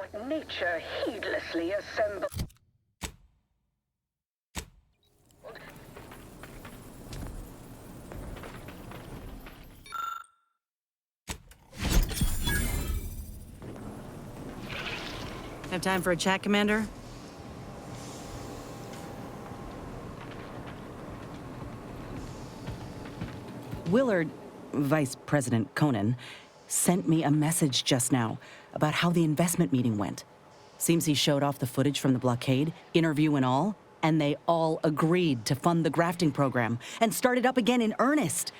what nature heedlessly assembled. Have time for a chat, Commander? Willard, Vice President Conan, sent me a message just now about how the investment meeting went. Seems he showed off the footage from the blockade, interview and all, and they all agreed to fund the grafting program and start it up again in earnest.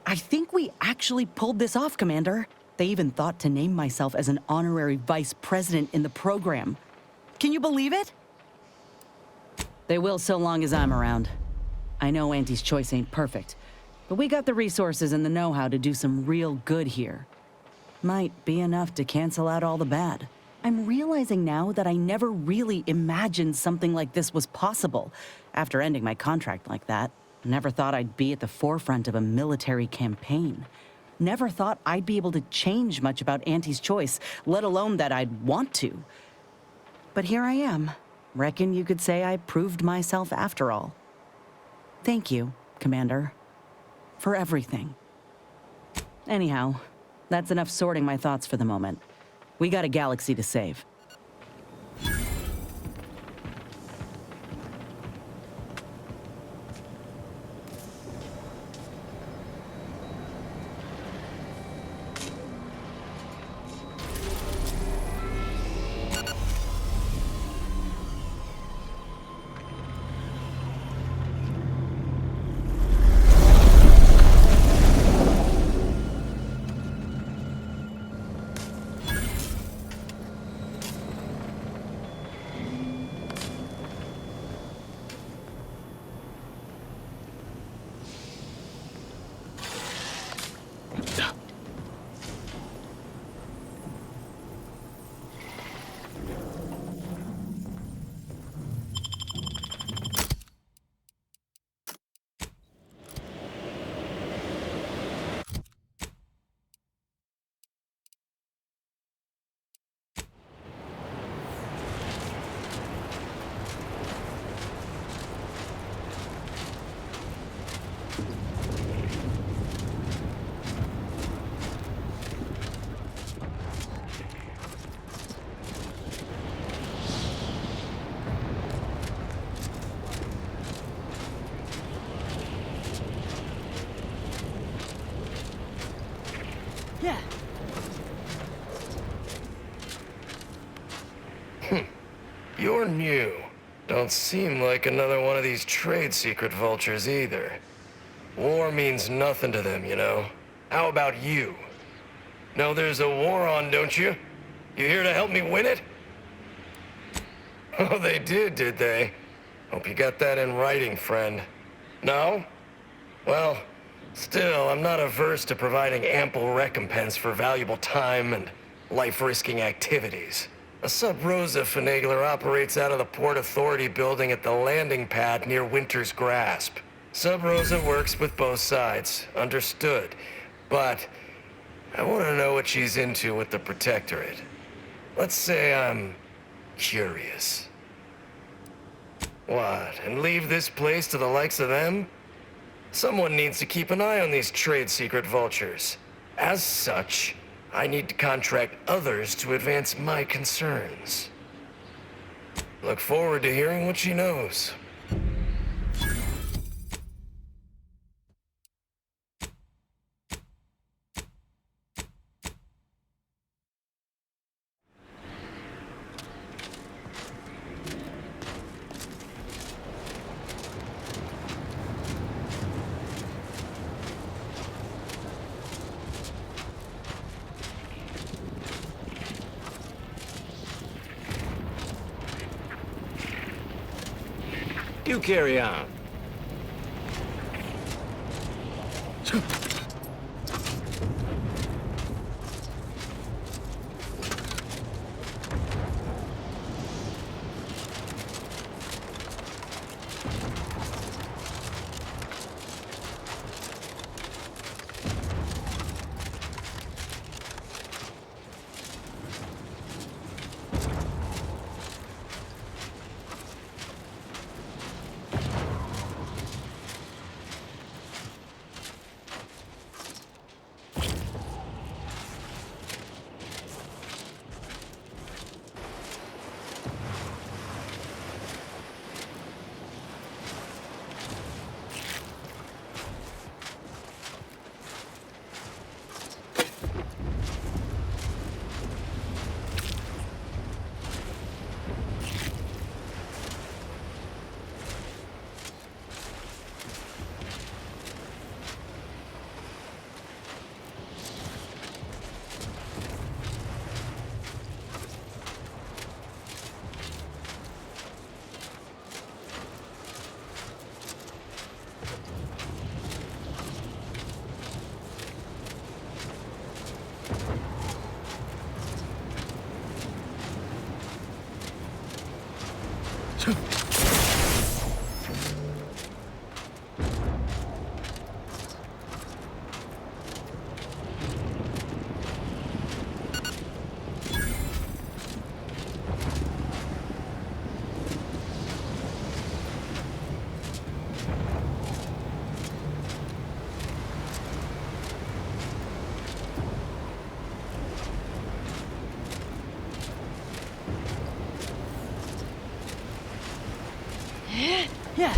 I think we actually pulled this off, Commander. They even thought to name myself as an honorary vice president in the program. Can you believe it? They will so long as I'm around. I know Auntie's choice ain't perfect, but we got the resources and the know-how to do some real good here. Might be enough to cancel out all the bad. I'm realizing now that I never really imagined something like this was possible after ending my contract like that. Never thought I'd be at the forefront of a military campaign. Never thought I'd be able to change much about Auntie's choice, let alone that I'd want to. But here I am. Reckon you could say I proved myself after all. Thank you, Commander, for everything. Anyhow, that's enough sorting my thoughts for the moment. We got a galaxy to save. Yeah. You're new. Don't seem like another one of these trade secret vultures either. War means nothing to them, you know. How about you? Know there's a war on, don't you? You here to help me win it? Oh, they did they? Hope you got that in writing, friend. No? Well, still, I'm not averse to providing ample recompense for valuable time and life-risking activities. A Sub-Rosa finagler operates out of the Port Authority building at the landing pad near Winter's Grasp. Sub-Rosa works with both sides, understood. But I want to know what she's into with the Protectorate. Let's say I'm curious. What, and leave this place to the likes of them? Someone needs to keep an eye on these trade secret vultures. As such, I need to contract others to advance my concerns. Look forward to hearing what she knows. You carry on. Yeah.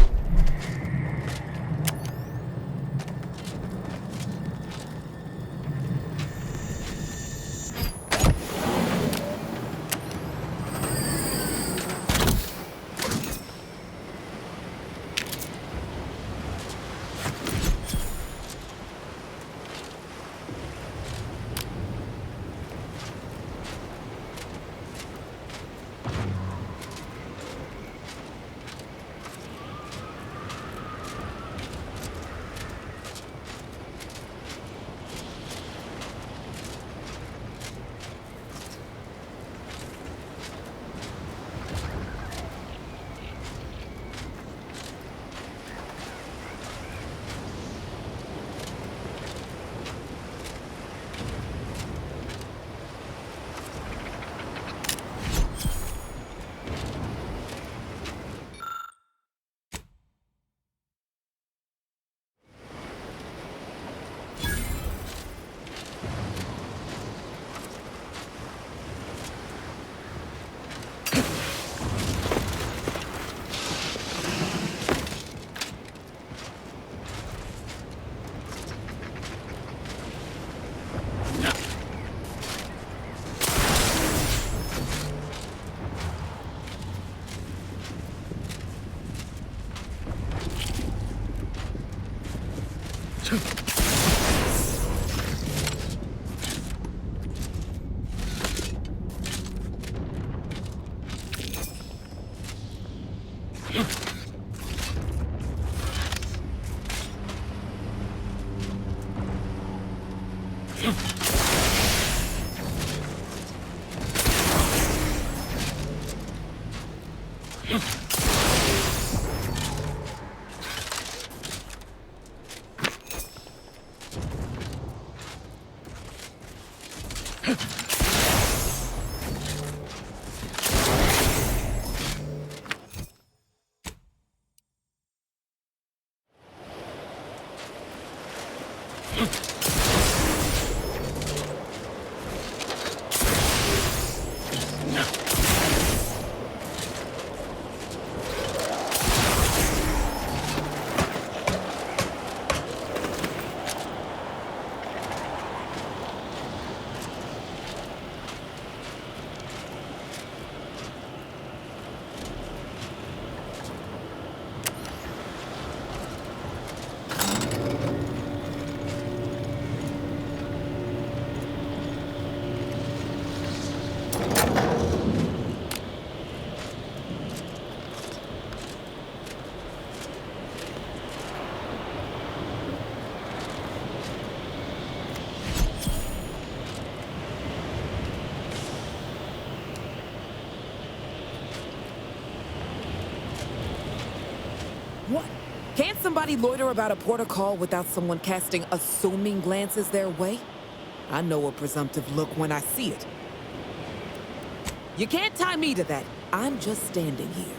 What? Can't somebody loiter about a protocol without someone casting assuming glances their way? I know a presumptive look when I see it. You can't tie me to that. I'm just standing here.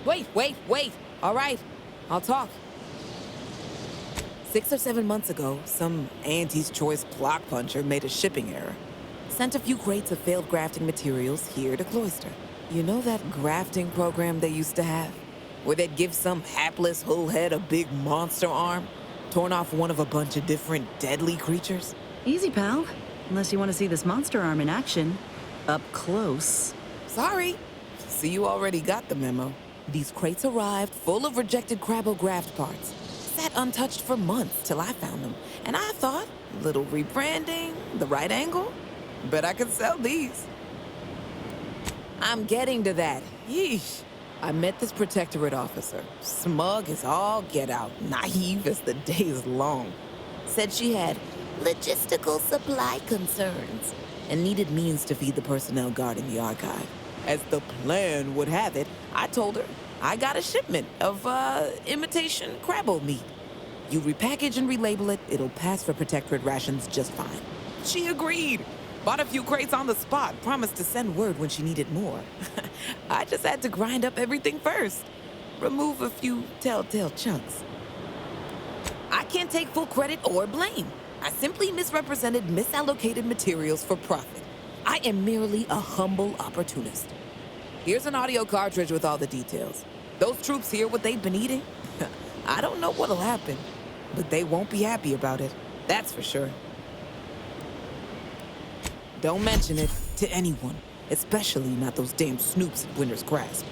Wait. All right, I'll talk. 6 or 7 months ago, some Auntie's Choice block puncher made a shipping error. Sent a few crates of failed grafting materials here to Cloister. You know that grafting program they used to have? Where they'd give some hapless hullhead a big monster arm, torn off one of a bunch of different deadly creatures? Easy, pal. Unless you want to see this monster arm in action. Up close. Sorry. See, you already got the memo. These crates arrived full of rejected Crabble-Graft parts. Sat untouched for months till I found them. And I thought, little rebranding, the right angle? Bet I could sell these. I'm getting to that. Yeesh. I met this protectorate officer. Smug as all get out, naive as the day is long. Said she had logistical supply concerns and needed means to feed the personnel guarding the archive. As the plan would have it, I told her I got a shipment of, imitation crabbo meat. You repackage and relabel it, it'll pass for protectorate rations just fine. She agreed. Bought a few crates on the spot, promised to send word when she needed more. I just had to grind up everything first. Remove a few telltale chunks. I can't take full credit or blame. I simply misrepresented misallocated materials for profit. I am merely a humble opportunist. Here's an audio cartridge with all the details. Those troops hear what they've been eating? I don't know what'll happen, but they won't be happy about it. That's for sure. Don't mention it to anyone, especially not those damn snoops at Winter's Grasp.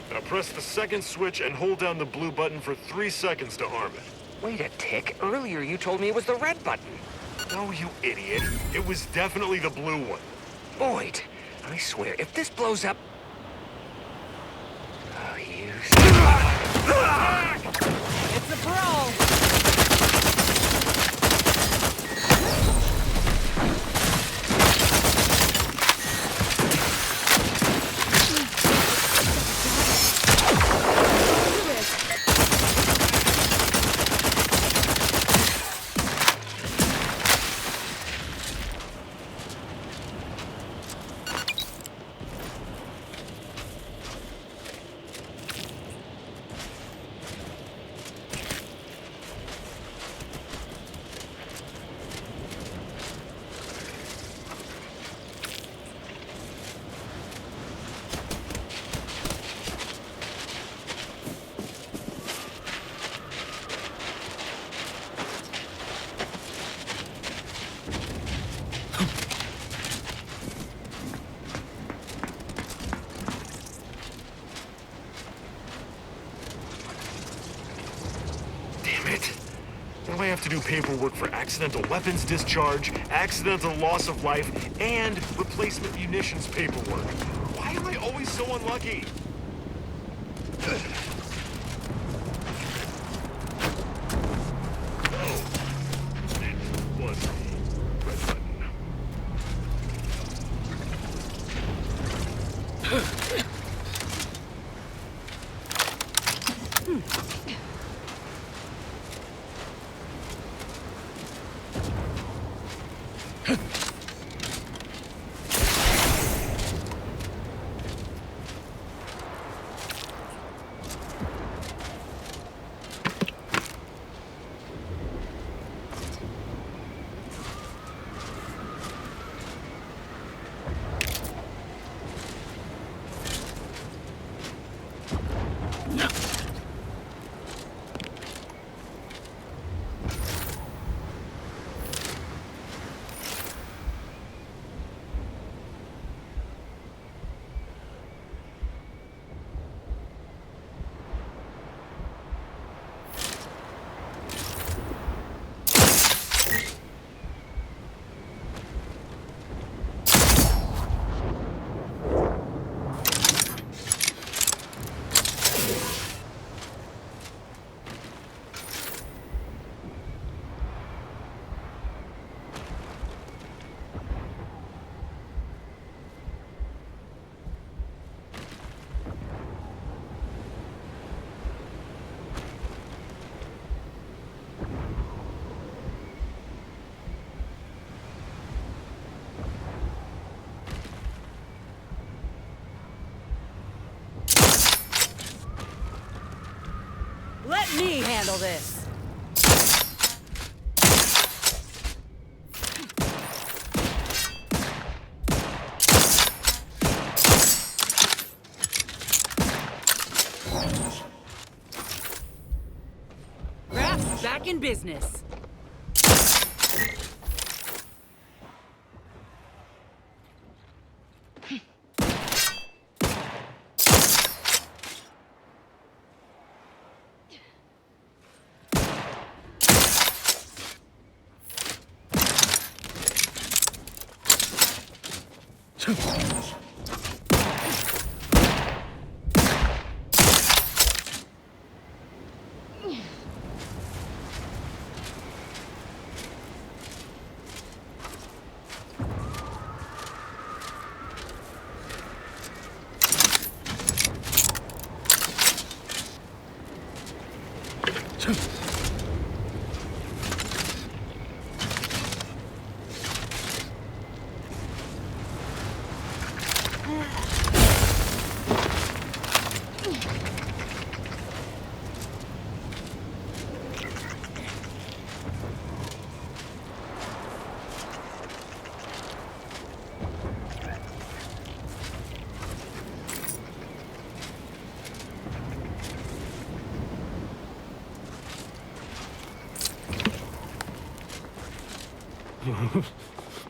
Now press the second switch and hold down the blue button for 3 seconds to arm it. Wait a tick. Earlier you told me it was the red button. No, you idiot. It was definitely the blue one. Boyd, I swear, if this blows up... Oh, you... It's a brawl! Now I have to do paperwork for accidental weapons discharge, accidental loss of life, and replacement munitions paperwork. Why am I always so unlucky? Oh, it was the red button. Let me handle this. Raft's back in business.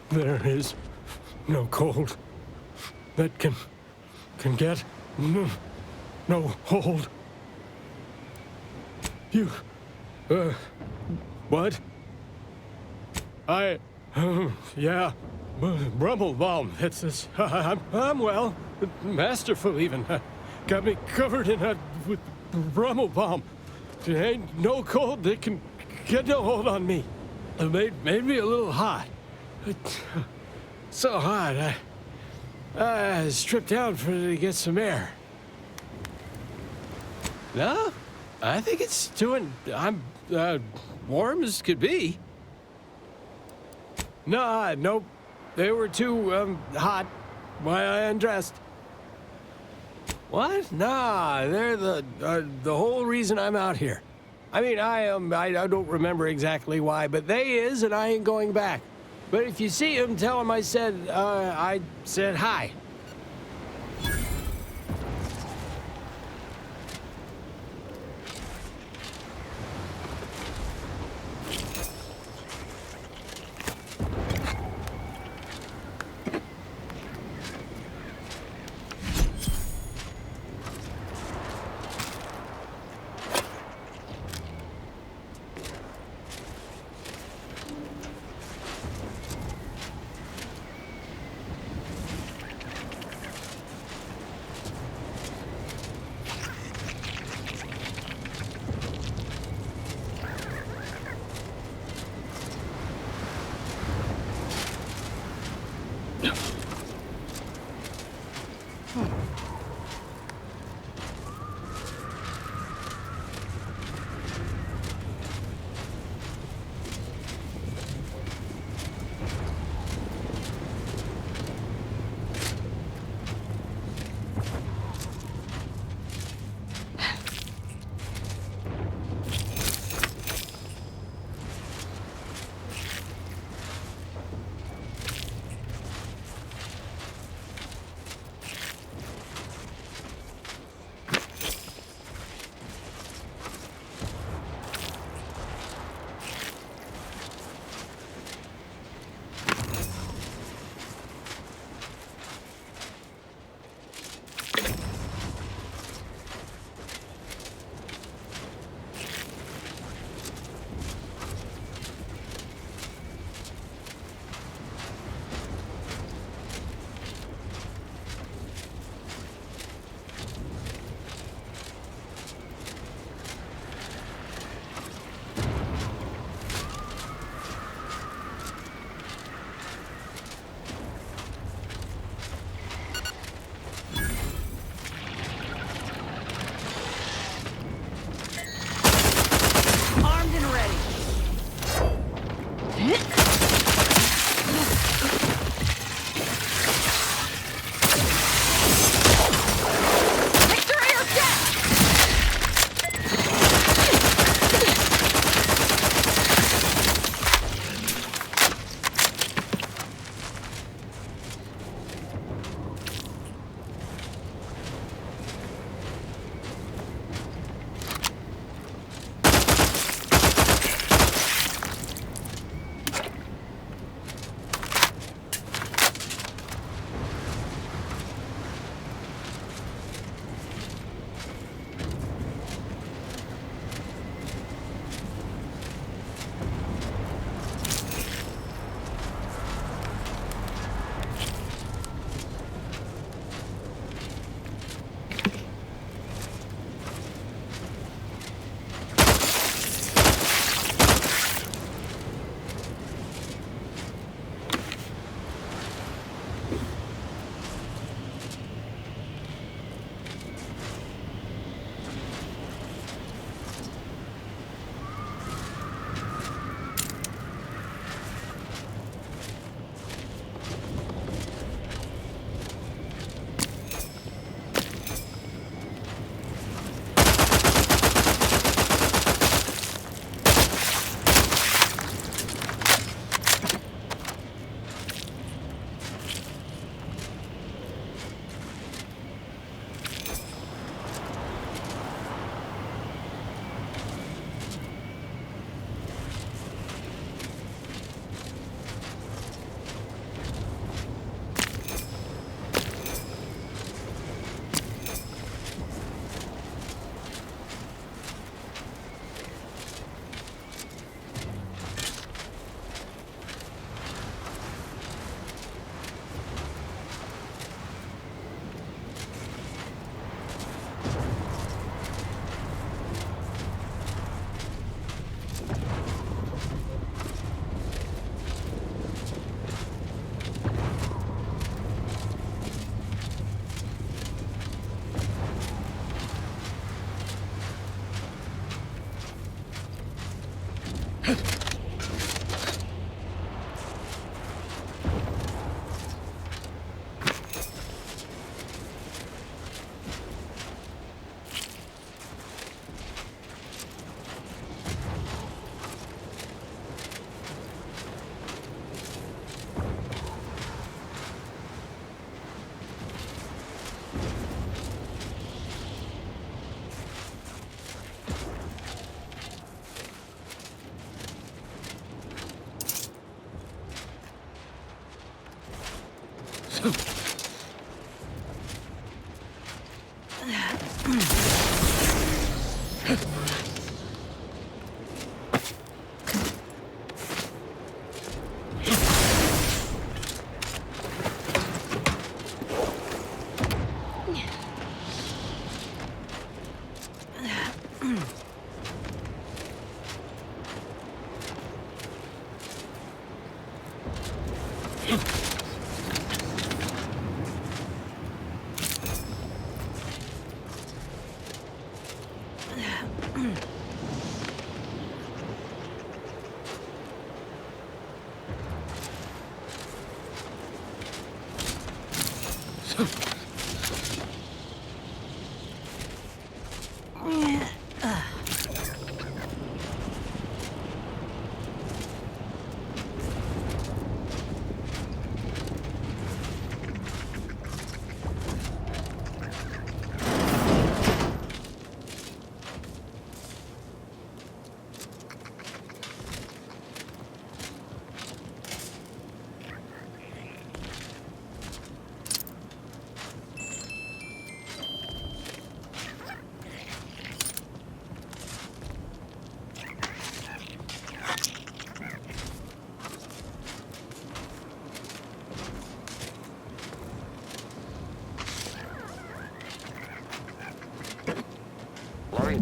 There is no cold that can get no hold. You, what? Yeah, Brummel bomb. It's I'm well, masterful even. Got me covered in with Brummel bomb. There ain't no cold that can get no hold on me. It made me a little hot. So hot, I stripped down to get some air. No, I think it's I'm warm as could be. No, nope. They were too hot when I undressed. What? Nah, they're the whole reason I'm out here. I mean, I don't remember exactly why, but they is, and I ain't going back. But if you see him, tell him I said hi.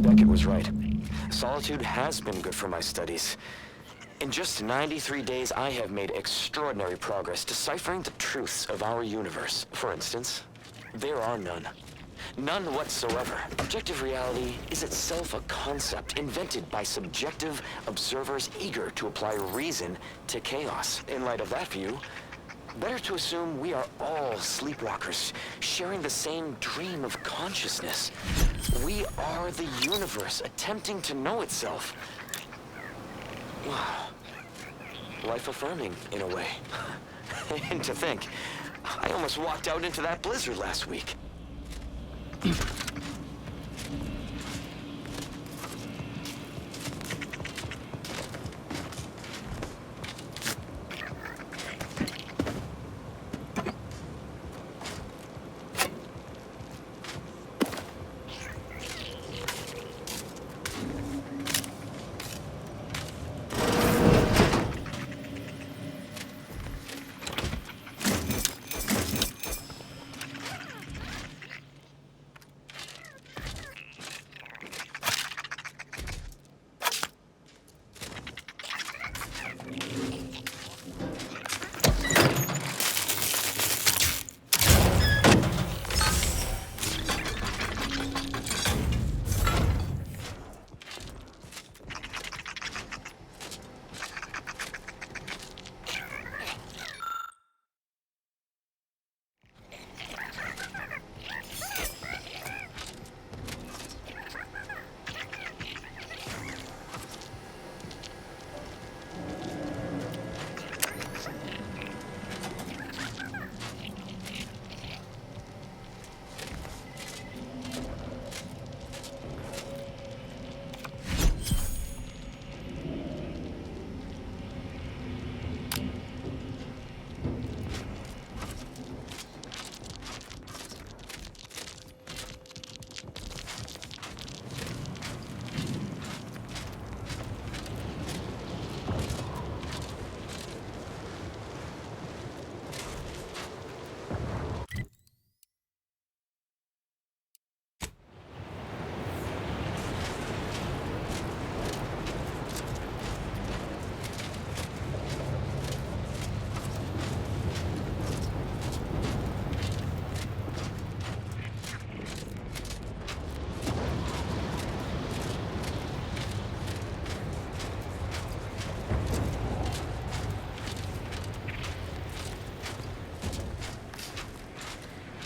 Beckett was right. Solitude has been good for my studies. In just 93 days, I have made extraordinary progress deciphering the truths of our universe. For instance, there are none. None whatsoever. Objective reality is itself a concept invented by subjective observers eager to apply reason to chaos. In light of that view, better to assume we are all sleepwalkers, sharing the same dream of consciousness. We are the universe, attempting to know itself. Life-affirming, in a way. And to think, I almost walked out into that blizzard last week.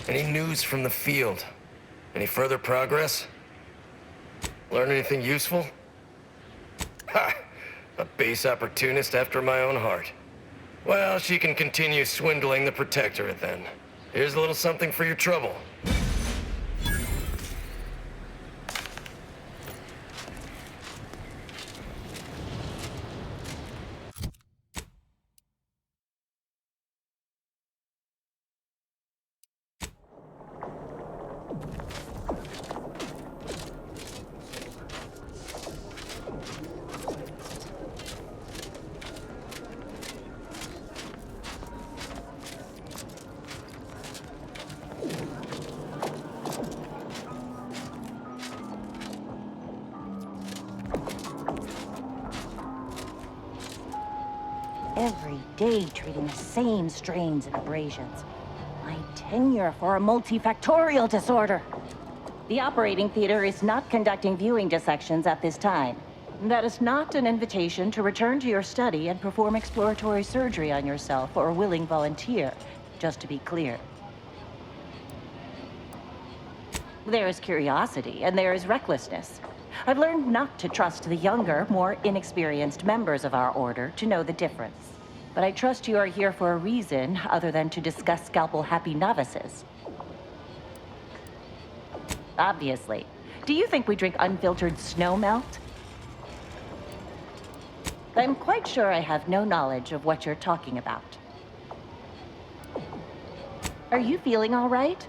Any news from the field? Any further progress? Learn anything useful? Ha! A base opportunist after my own heart. Well, she can continue swindling the Protectorate then. Here's a little something for your trouble. every day treating the same strains and abrasions. My tenure for a multifactorial disorder. The operating theater is not conducting viewing dissections at this time. That is not an invitation to return to your study and perform exploratory surgery on yourself or a willing volunteer, just to be clear. There is curiosity and there is recklessness. I've learned not to trust the younger, more inexperienced members of our order to know the difference. But I trust you are here for a reason other than to discuss scalpel-happy novices. Obviously. Do you think we drink unfiltered snow melt? I'm quite sure I have no knowledge of what you're talking about. Are you feeling all right?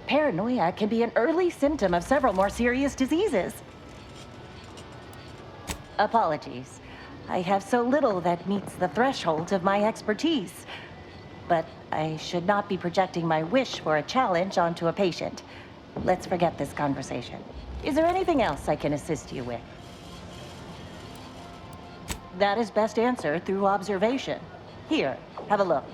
Paranoia can be an early symptom of several more serious diseases. Apologies. I have so little that meets the threshold of my expertise. But I should not be projecting my wish for a challenge onto a patient. Let's forget this conversation. Is there anything else I can assist you with? That is best answered through observation. Here, have a look.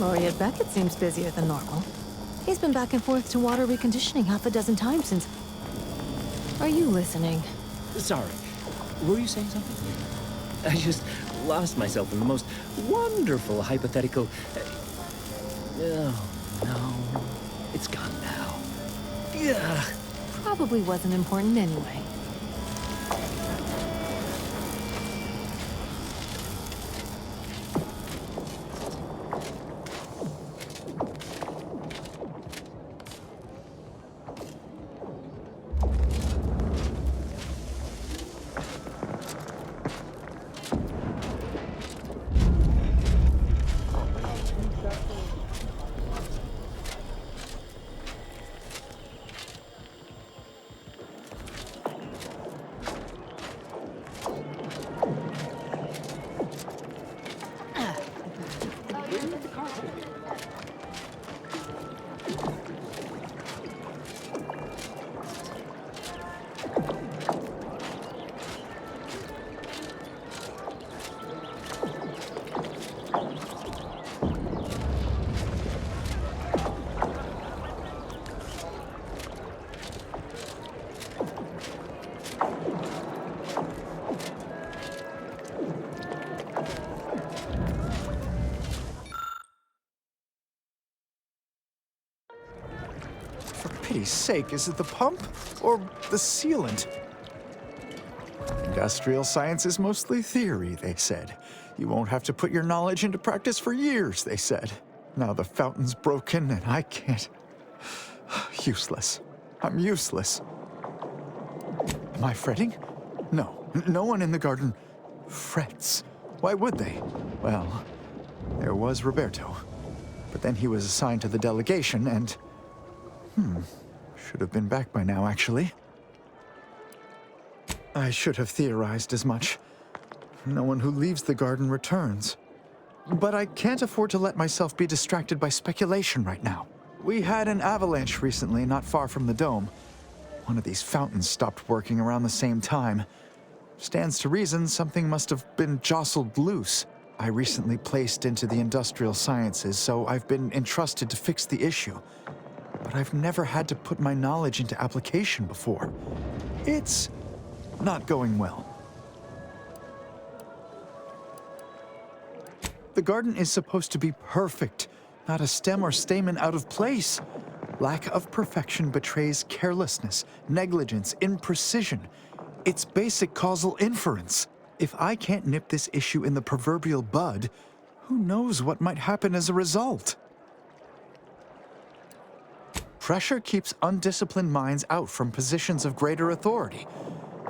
Laureate Beckett seems busier than normal. He's been back and forth to water reconditioning half a dozen times since... Are you listening? Sorry. Were you saying something? I just lost myself in the most wonderful hypothetical... Oh, no. It's gone now. Ugh. Probably wasn't important anyway. pity's sake, is it the pump or the sealant? Industrial science is mostly theory, they said. You won't have to put your knowledge into practice for years, they said. Now the fountain's broken and I can't. Useless. I'm useless. Am I fretting? No. No one in the garden frets. Why would they? Well, there was Roberto. But then he was assigned to the delegation and... should have been back by now, actually. I should have theorized as much. No one who leaves the garden returns. But I can't afford to let myself be distracted by speculation right now. We had an avalanche recently, not far from the dome. One of these fountains stopped working around the same time. Stands to reason something must have been jostled loose. I recently placed into the industrial sciences, so I've been entrusted to fix the issue. But I've never had to put my knowledge into application before. It's not going well. The garden is supposed to be perfect, not a stem or stamen out of place. Lack of perfection betrays carelessness, negligence, imprecision. It's basic causal inference. If I can't nip this issue in the proverbial bud, who knows what might happen as a result? Pressure keeps undisciplined minds out from positions of greater authority.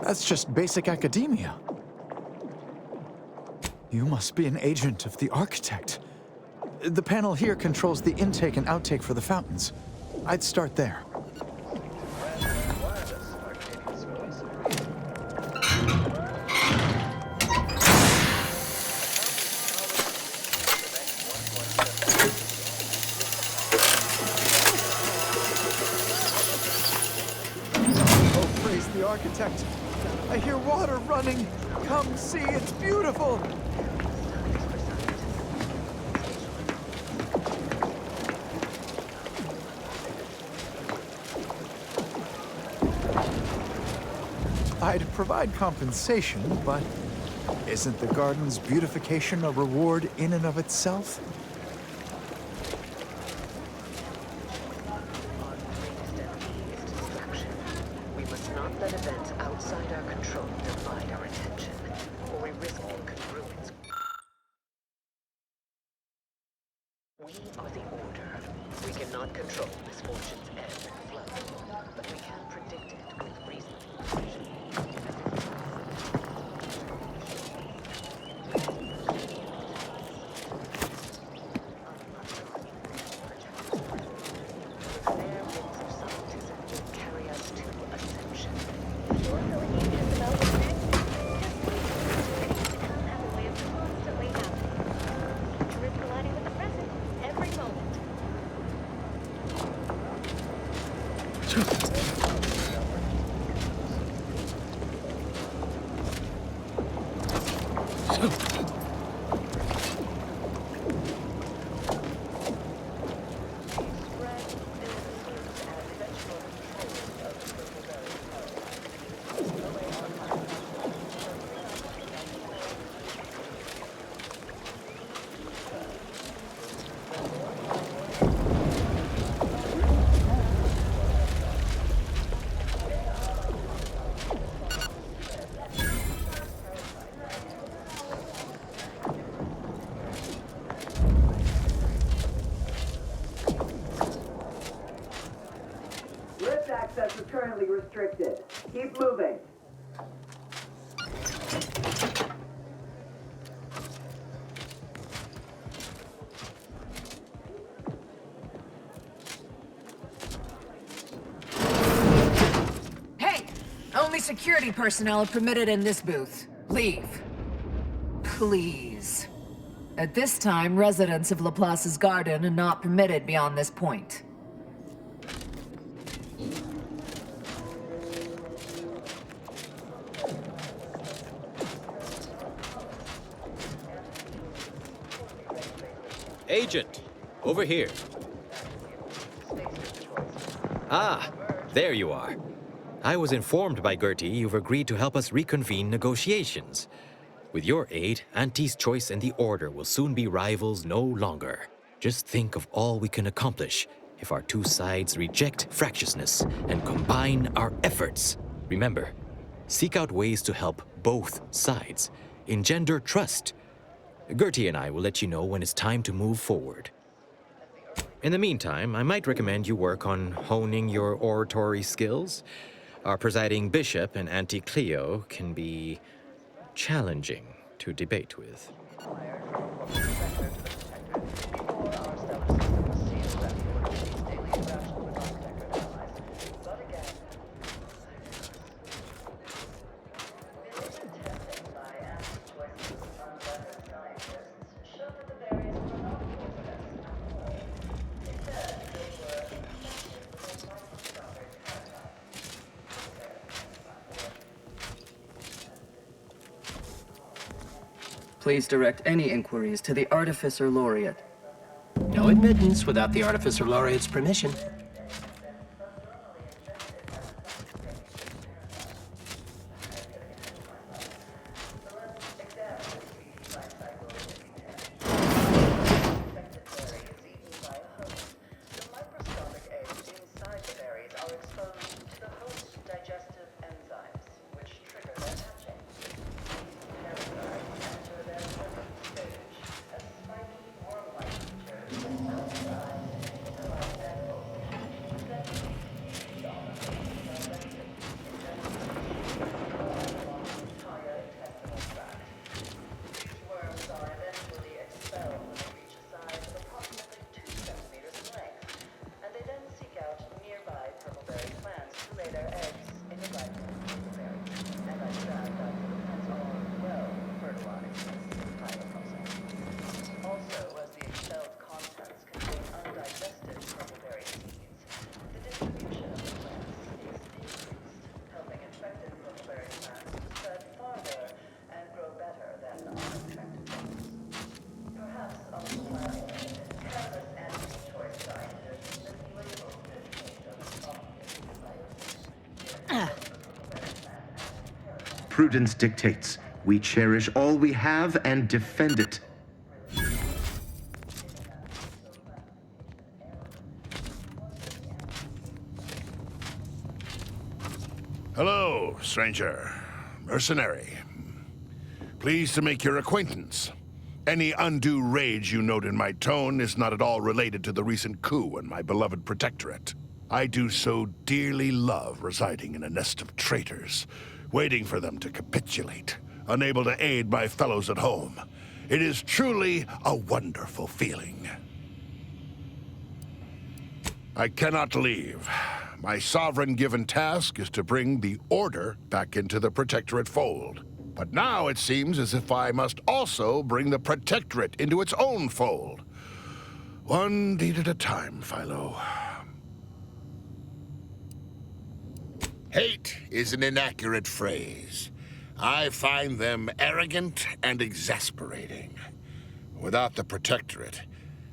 That's just basic academia. You must be an agent of the architect. The panel here controls the intake and outtake for the fountains. I'd start there. Oh, praise the architect. I hear water running. Come see, it's beautiful. I'd provide compensation, but isn't the garden's beautification a reward in and of itself? We must not let events outside our control divide our attention, or we risk incongruence. We are the Order. We cannot control misfortune's ebb and flow, but we can predict it with reasonable precision. Access is currently restricted. Keep moving. Hey! Only security personnel are permitted in this booth. Leave. Please. At this time, residents of Laplace's garden are not permitted beyond this point. Agent, over here. Ah, there you are. I was informed by Gertie you've agreed to help us reconvene negotiations. With your aid, Auntie's Choice and the Order will soon be rivals no longer. Just think of all we can accomplish if our two sides reject fractiousness and combine our efforts. Remember, seek out ways to help both sides, engender trust. Gertie and I will let you know when it's time to move forward. In the meantime, I might recommend you work on honing your oratory skills. Our presiding bishop and Auntie Cleo can be challenging to debate with. Please direct any inquiries to the Artificer Laureate. No admittance without the Artificer Laureate's permission. Prudence dictates we cherish all we have and defend it. Hello, stranger. Mercenary. Pleased to make your acquaintance. Any undue rage you note in my tone is not at all related to the recent coup in my beloved protectorate. I do so dearly love residing in a nest of traitors, waiting for them to capitulate, unable to aid my fellows at home. It is truly a wonderful feeling. I cannot leave. My sovereign-given task is to bring the Order back into the Protectorate fold. But now it seems as if I must also bring the Protectorate into its own fold. One deed at a time, Philo. Hate is an inaccurate phrase. I find them arrogant and exasperating. Without the Protectorate,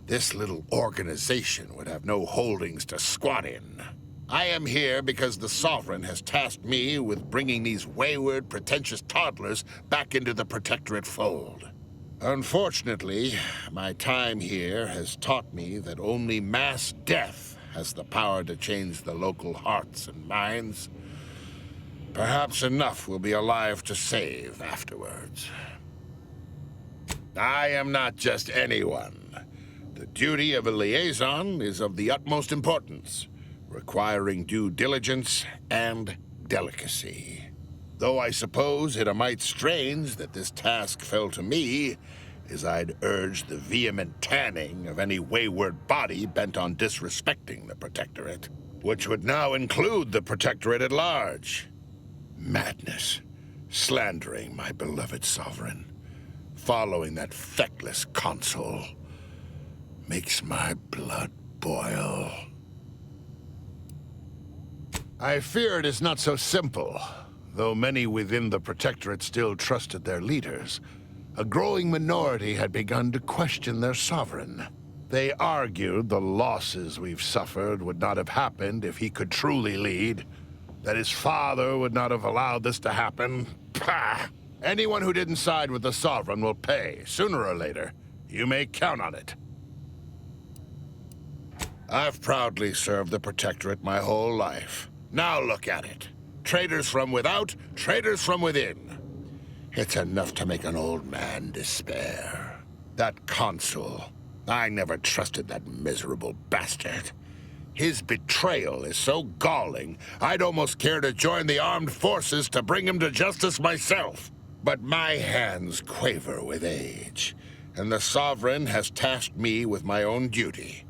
this little organization would have no holdings to squat in. I am here because the Sovereign has tasked me with bringing these wayward, pretentious toddlers back into the Protectorate fold. Unfortunately, my time here has taught me that only mass death has the power to change the local hearts and minds. Perhaps enough will be alive to save afterwards. I am not just anyone. The duty of a liaison is of the utmost importance, requiring due diligence and delicacy. Though I suppose it a mite strange that this task fell to me, as I'd urge the vehement tanning of any wayward body bent on disrespecting the Protectorate, which would now include the Protectorate at large. Madness, slandering my beloved Sovereign, following that feckless consul, makes my blood boil. I fear it is not so simple. Though many within the Protectorate still trusted their leaders, a growing minority had begun to question their Sovereign. They argued the losses we've suffered would not have happened if he could truly lead, that his father would not have allowed this to happen. Pah! Anyone who didn't side with the Sovereign will pay, sooner or later. You may count on it. I've proudly served the Protectorate my whole life. Now look at it. Traitors from without, traitors from within. It's enough to make an old man despair. That consul, I never trusted that miserable bastard. His betrayal is so galling, I'd almost care to join the armed forces to bring him to justice myself. But my hands quaver with age, and the Sovereign has tasked me with my own duty.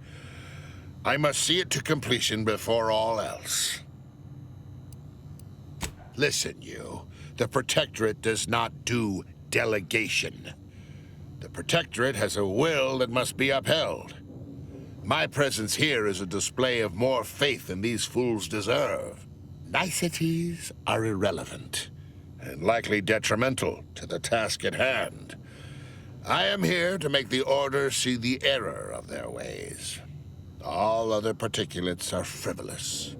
I must see it to completion before all else. Listen, you. The Protectorate does not do delegation. The Protectorate has a will that must be upheld. My presence here is a display of more faith than these fools deserve. Niceties are irrelevant, and likely detrimental to the task at hand. I am here to make the Order see the error of their ways. All other particulates are frivolous.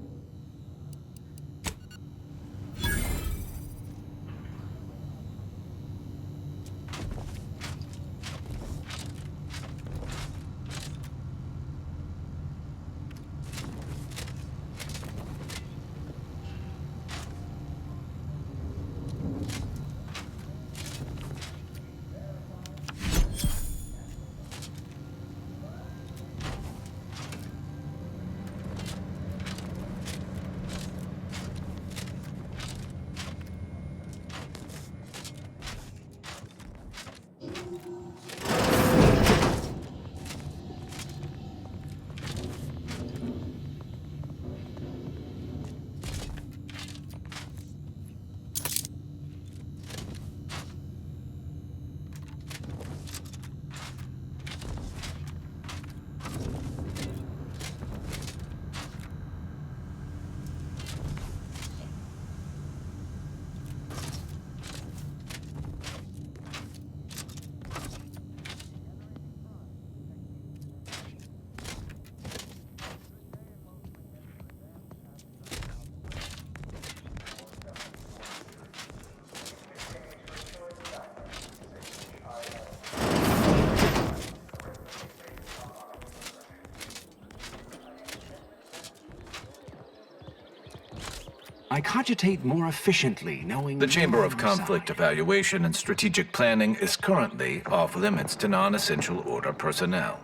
I cogitate more efficiently, knowing... The Chamber of Conflict Evaluation and Strategic Planning is currently off limits to non-essential Order personnel.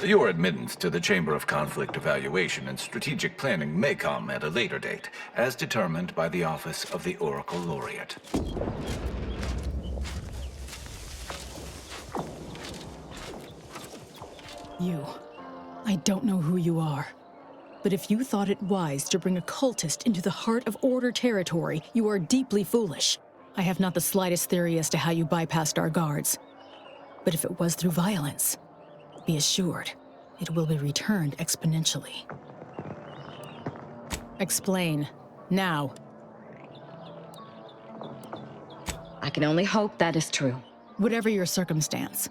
Your admittance to the Chamber of Conflict Evaluation and Strategic Planning may come at a later date, as determined by the Office of the Oracle Laureate. You. I don't know who you are. But if you thought it wise to bring a cultist into the heart of Order territory, you are deeply foolish. I have not the slightest theory as to how you bypassed our guards. But if it was through violence, be assured, it will be returned exponentially. Explain. Now. I can only hope that is true. Whatever your circumstance,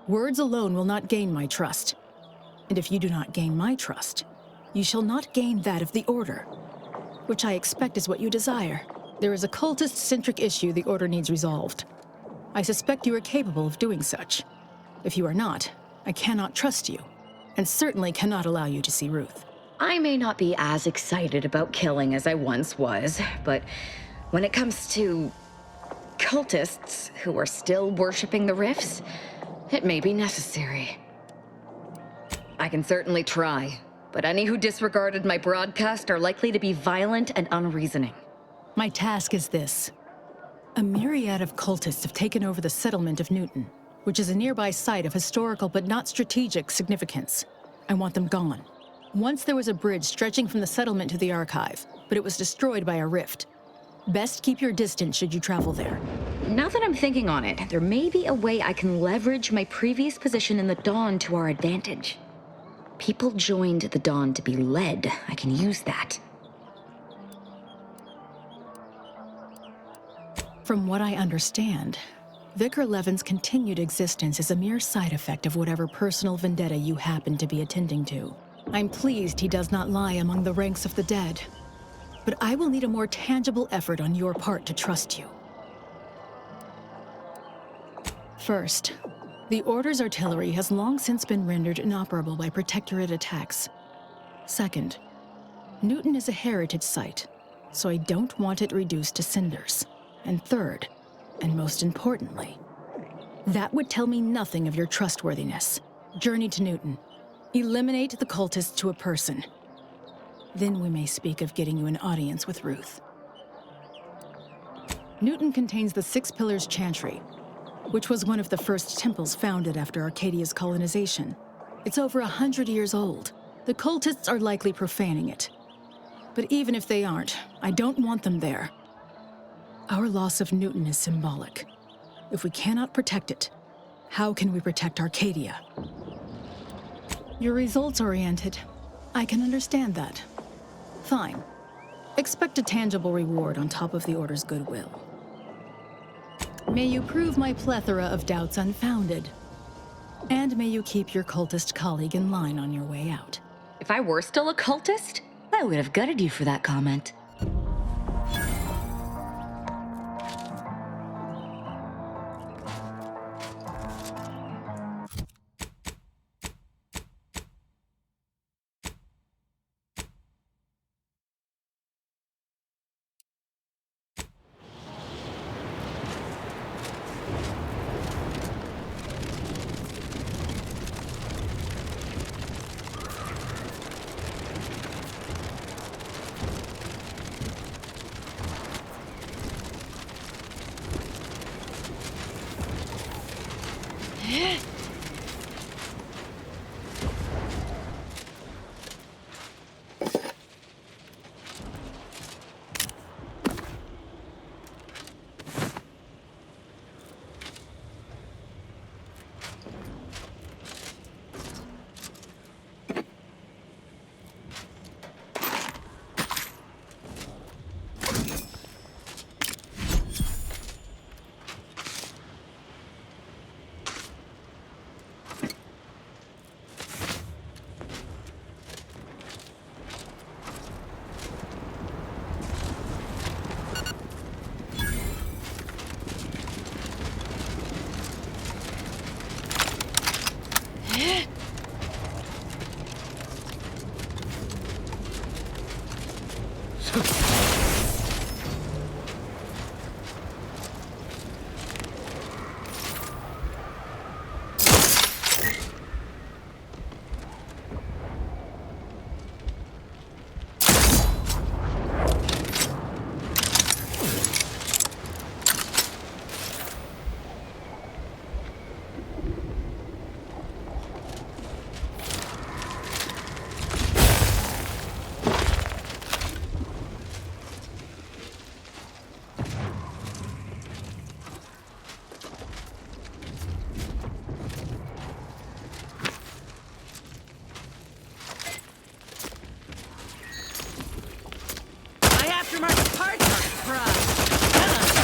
words alone will not gain my trust. And if you do not gain my trust, you shall not gain that of the Order, which I expect is what you desire. There is a cultist-centric issue the Order needs resolved. I suspect you are capable of doing such. If you are not, I cannot trust you, and certainly cannot allow you to see Ruth. I may not be as excited about killing as I once was, but when it comes to cultists who are still worshipping the rifts, it may be necessary. I can certainly try. But any who disregarded my broadcast are likely to be violent and unreasoning. My task is this. A myriad of cultists have taken over the settlement of Newton, which is a nearby site of historical but not strategic significance. I want them gone. Once there was a bridge stretching from the settlement to the archive, but it was destroyed by a rift. Best keep your distance should you travel there. Now that I'm thinking on it, there may be a way I can leverage my previous position in the Dawn to our advantage. People joined the Dawn to be led. I can use that. From what I understand, Vicar Levin's continued existence is a mere side effect of whatever personal vendetta you happen to be attending to. I'm pleased he does not lie among the ranks of the dead, but I will need a more tangible effort on your part to trust you. First, The Order's artillery has long since been rendered inoperable by Protectorate attacks. Second, Newton is a heritage site, so I don't want it reduced to cinders. And third, and most importantly, that would tell me nothing of your trustworthiness. Journey to Newton. Eliminate the cultists to a person. Then we may speak of getting you an audience with Ruth. Newton contains the Six Pillars Chantry, which was one of the first temples founded after Arcadia's colonization. It's over 100 years old. The cultists are likely profaning it. But even if they aren't, I don't want them there. Our loss of Newton is symbolic. If we cannot protect it, how can we protect Arcadia? You're results-oriented. I can understand that. Fine. Expect a tangible reward on top of the Order's goodwill. May you prove my plethora of doubts unfounded. And may you keep your cultist colleague in line on your way out. If I were still a cultist, I would have gutted you for that comment.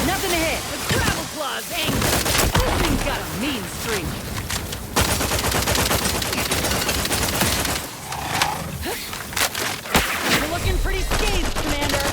Nothing to hit. The gravel claw's angry. This thing's got a mean streak. You're looking pretty scathed, Commander.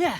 Yeah.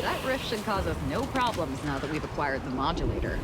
That rift should cause us no problems now that we've acquired the modulator.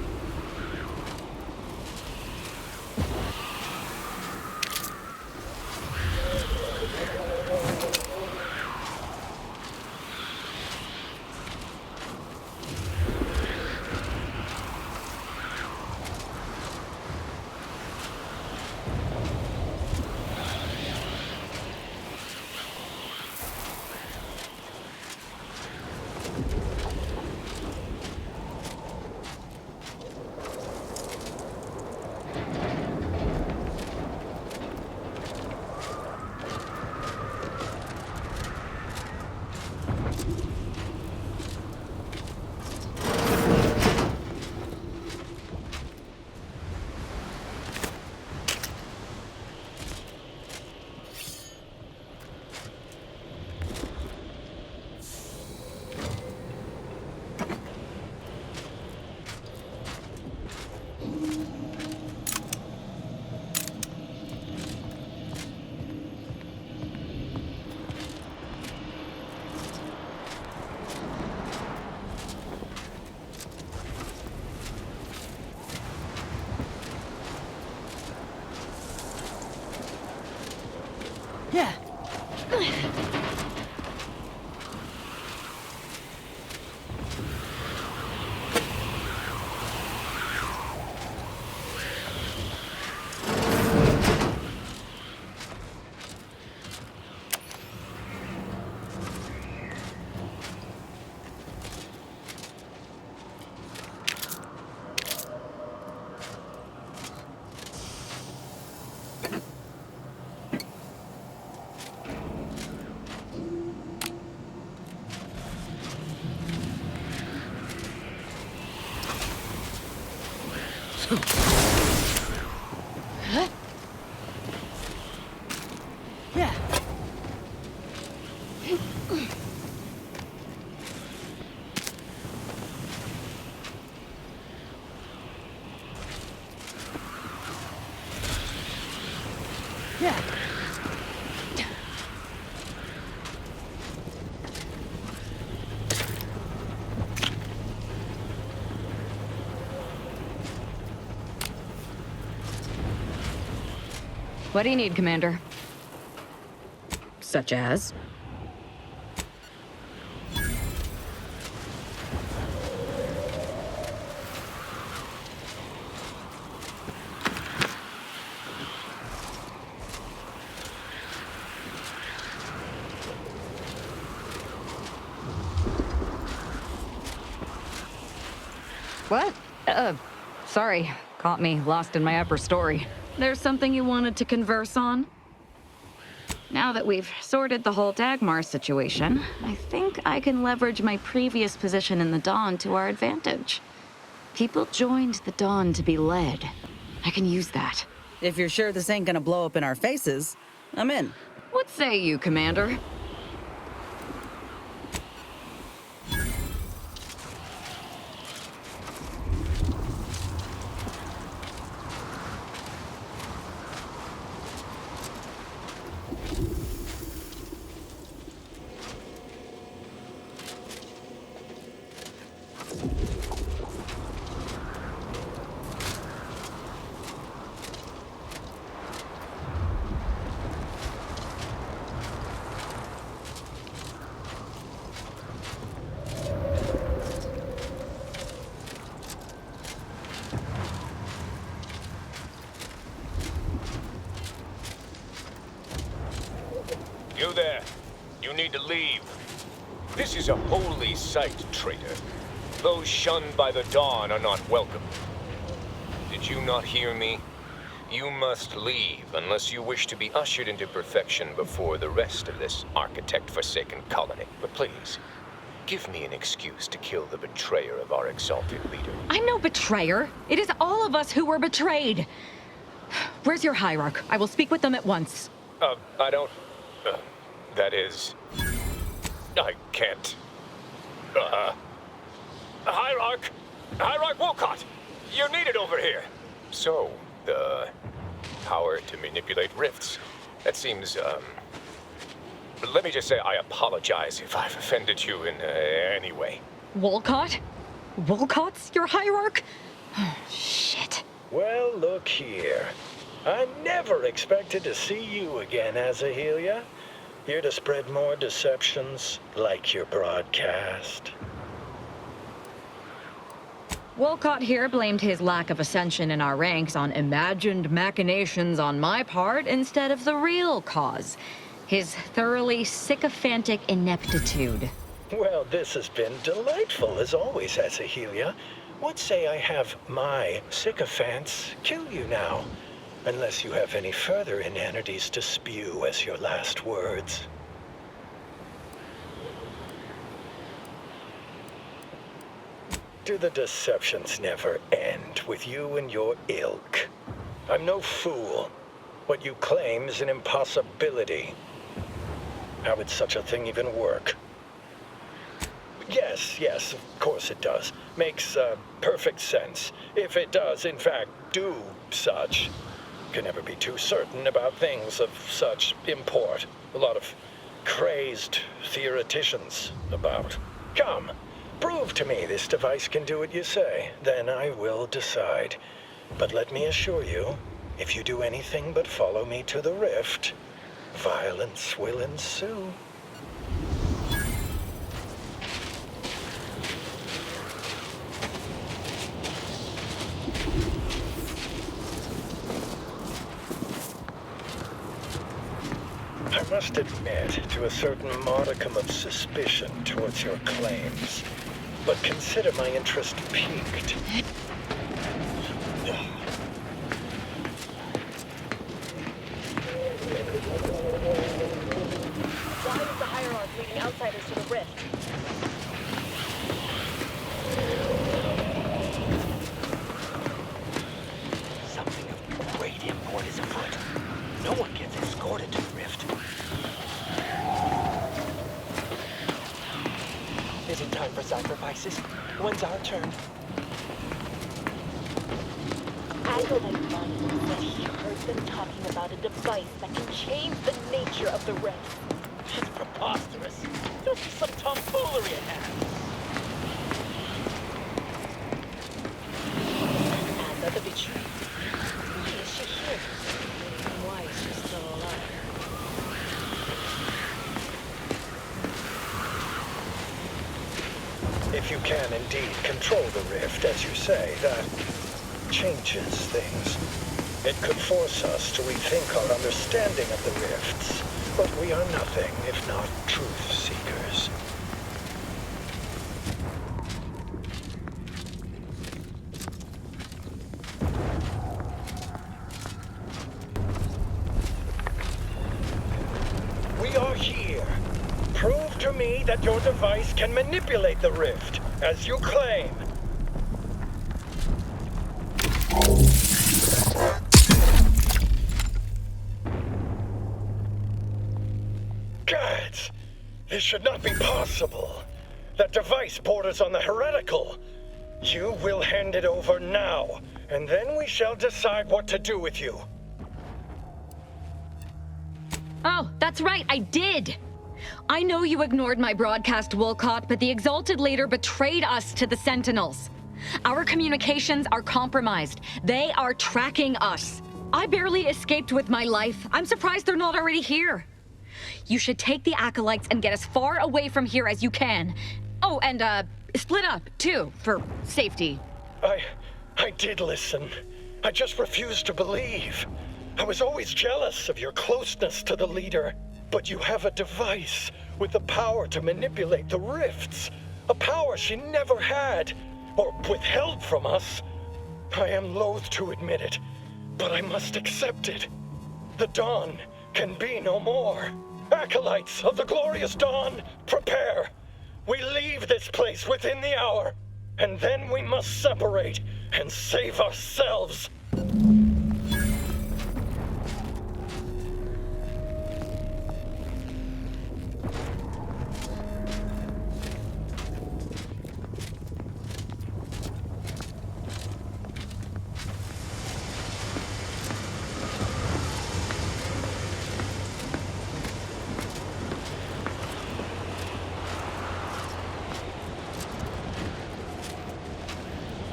Yeah. Yeah. Yeah. What do you need, Commander? Such as? What? Sorry. Caught me lost in my upper story. There's something you wanted to converse on? Now that we've sorted the whole Dagmar situation, I think I can leverage my previous position in the Dawn to our advantage. People joined the Dawn to be led. I can use that. If you're sure this ain't gonna blow up in our faces, I'm in. What say you, Commander? This is a holy site, traitor. Those shunned by the dawn are not welcome. Did you not hear me? You must leave unless you wish to be ushered into perfection before the rest of this architect-forsaken colony. But please, give me an excuse to kill the betrayer of our exalted leader. I'm no betrayer. It is all of us who were betrayed. Where's your hierarch? I will speak with them at once. I don't... that is... I can't... Hierarch! Hierarch Wolcott! You're needed over here! So, the power to manipulate rifts. That seems, let me just say I apologize if I've offended you in any way. Wolcott? Wolcott's your hierarch? Shit. Well, look here. I never expected to see you again, Azahelia. Here to spread more deceptions, like your broadcast. Wolcott here blamed his lack of ascension in our ranks on imagined machinations on my part instead of the real cause. His thoroughly sycophantic ineptitude. Well, this has been delightful, as always, Azahelia. What say I have my sycophants kill you now? Unless you have any further inanities to spew as your last words. Do the deceptions never end with you and your ilk? I'm no fool. What you claim is an impossibility. How would such a thing even work? Yes, of course it does. Makes perfect sense. If it does, in fact, do such. Can never be too certain about things of such import. A lot of crazed theoreticians about. Come, prove to me this device can do what you say. Then I will decide. But let me assure you, if you do anything but follow me to the rift, violence will ensue. I must admit to a certain modicum of suspicion towards your claims, but consider my interest piqued. Why is the hierarch leading outsiders to the rift? Something of great import is afoot. No one gets escorted to the rift. Is it time for sacrifices? When's our turn? Acolyte Ronnie said he heard them talking about a device that can change the nature of the rift. It's preposterous. There's some tomfoolery in that. Anna the Betrayed. Why is she here? Why is she still alive? If you can indeed control the rift, as you say, that changes things. It could force us to rethink our understanding of the rifts, but we are nothing if not truth seekers. We are here. Prove to me that your device can manipulate the rift, as you claim. Gods, this should not be possible. That device borders on the heretical. You will hand it over now, and then we shall decide what to do with you. Oh, that's right, I did! I know you ignored my broadcast, Wolcott, but the Exalted Leader betrayed us to the Sentinels. Our communications are compromised. They are tracking us. I barely escaped with my life. I'm surprised they're not already here. You should take the Acolytes and get as far away from here as you can. Oh, and, split up, too, for safety. I did listen. I just refused to believe. I was always jealous of your closeness to the leader. But you have a device with the power to manipulate the rifts. A power she never had, or withheld from us. I am loath to admit it, but I must accept it. The dawn can be no more. Acolytes of the glorious dawn, prepare. We leave this place within the hour, and then we must separate and save ourselves.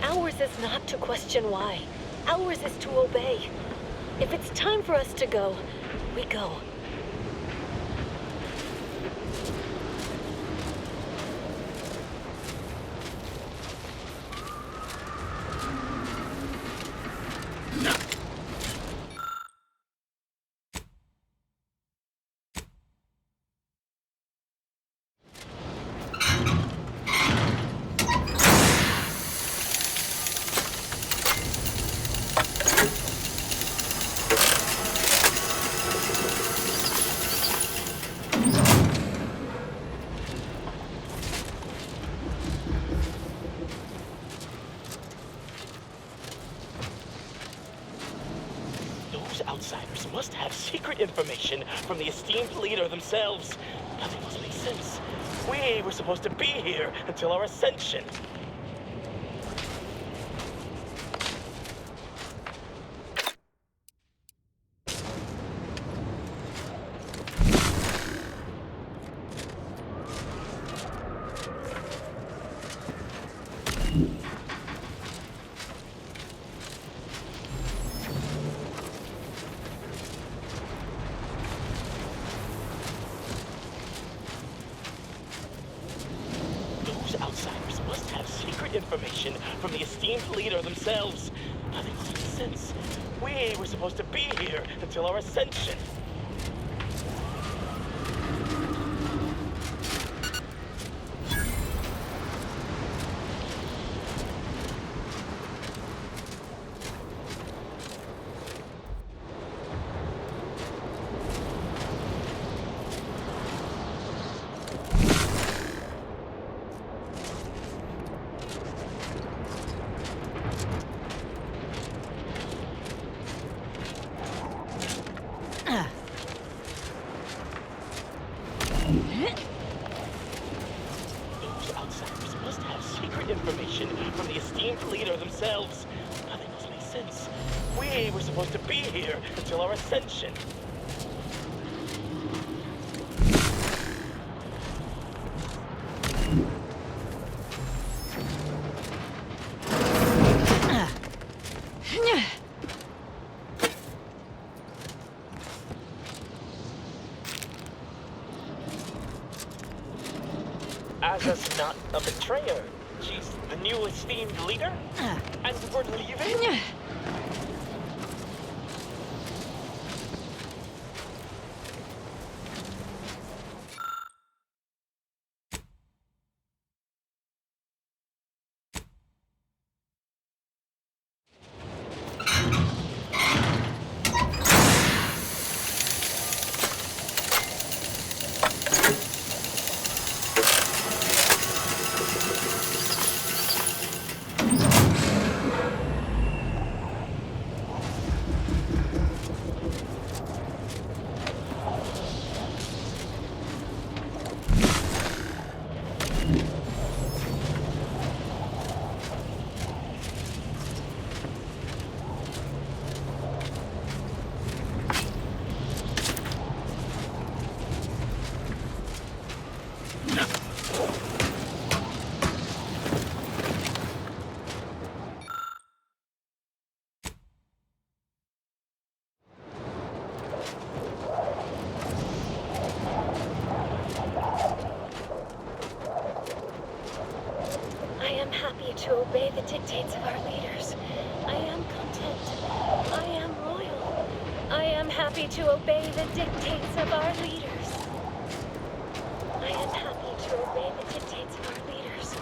Ours is not to question why. Ours is to obey. If it's time for us to go, we go. Outsiders must have secret information from the esteemed leader themselves. Nothing else makes sense. We were supposed to be here until our ascension. Outsiders must have secret information from the esteemed leader themselves. Nothing else makes sense. We were supposed to be here until our ascension. Those outsiders must have secret information from the esteemed leader themselves. Nothing else makes sense. We were supposed to be here until our ascension. Aza's not a betrayer. She's the new esteemed leader. And we're leaving? To obey the dictates of our leaders. I am content. I am loyal. I am happy to obey the dictates of our leaders. dictates of our leaders.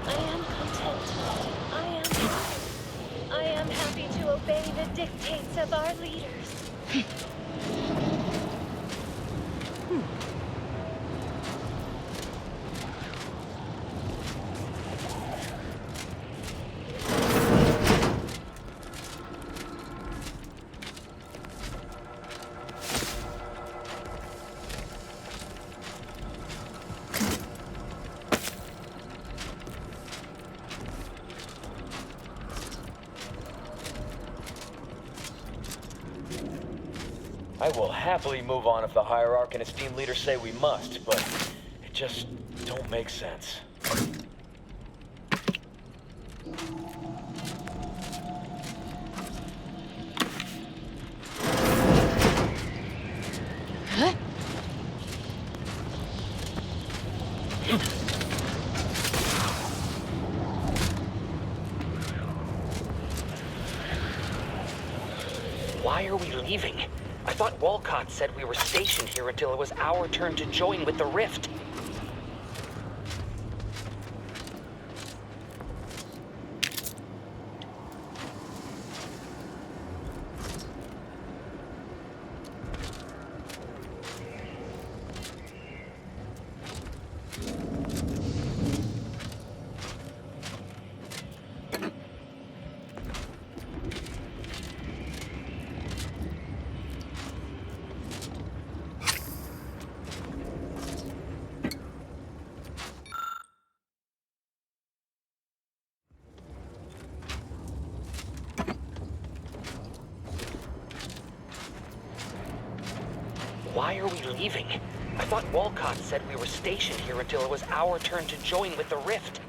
I am content. I am happy to obey the dictates of our leaders. I will happily move on if the hierarch and esteemed leaders say we must, but it just don't make sense. Huh? Why are we leaving? I thought Walcott said we were stationed here until it was our turn to join with the Rift. Why are we leaving? I thought Walcott said we were stationed here until it was our turn to join with the Rift.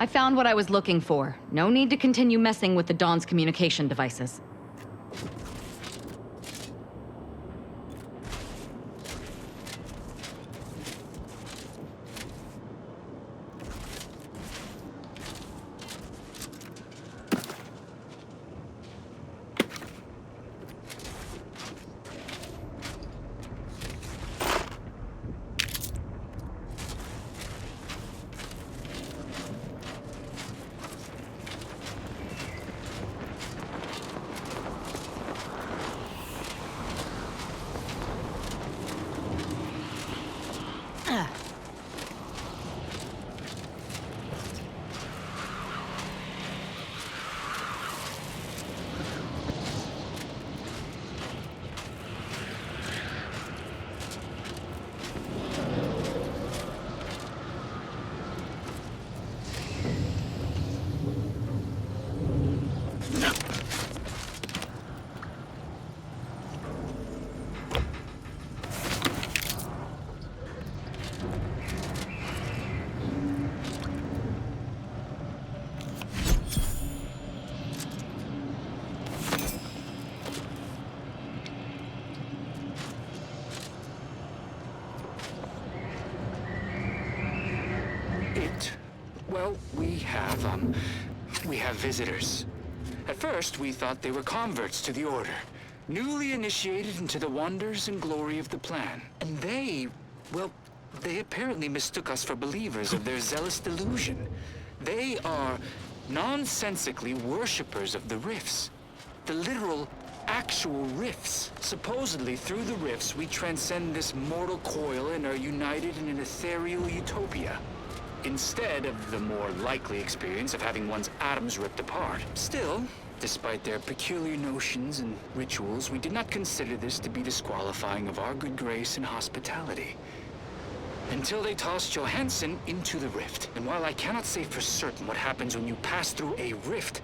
I found what I was looking for. No need to continue messing with the Dawn's communication devices. Well, we have visitors. At first, we thought they were converts to the Order, newly initiated into the wonders and glory of the plan. And they apparently mistook us for believers of their zealous delusion. They are nonsensically worshippers of the rifts. The literal, actual rifts. Supposedly, through the rifts, we transcend this mortal coil and are united in an ethereal utopia, instead of the more likely experience of having one's atoms ripped apart. Still, despite their peculiar notions and rituals, we did not consider this to be disqualifying of our good grace and hospitality. Until they tossed Johansson into the rift. And while I cannot say for certain what happens when you pass through a rift,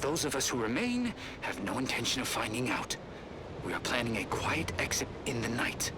those of us who remain have no intention of finding out. We are planning a quiet exit in the night.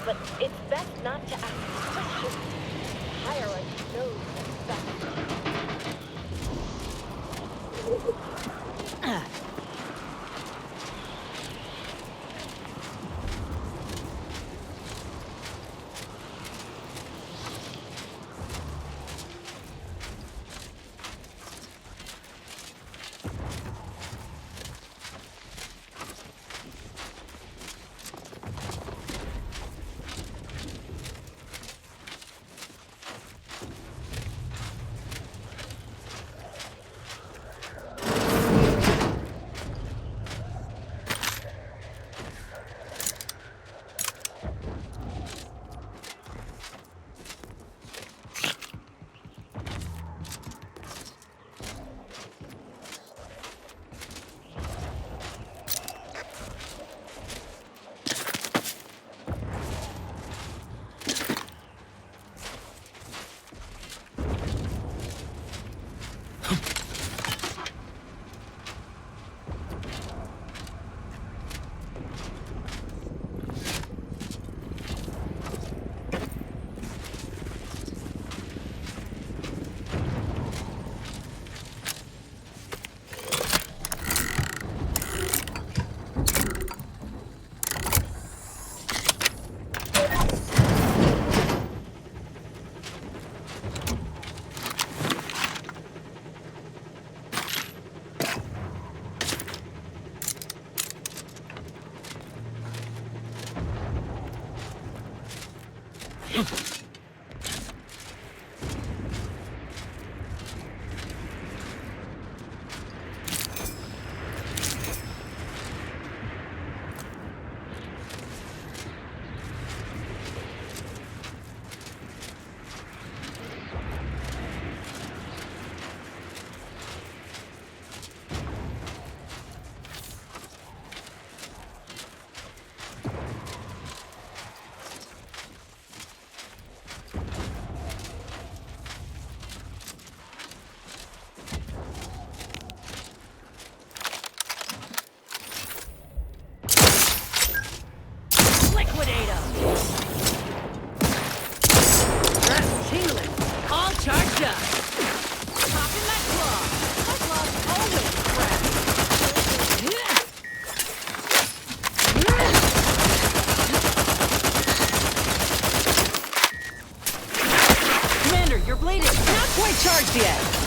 But it's best not to ask questions. Hierarchy knows what's best. Your blade is not quite charged yet.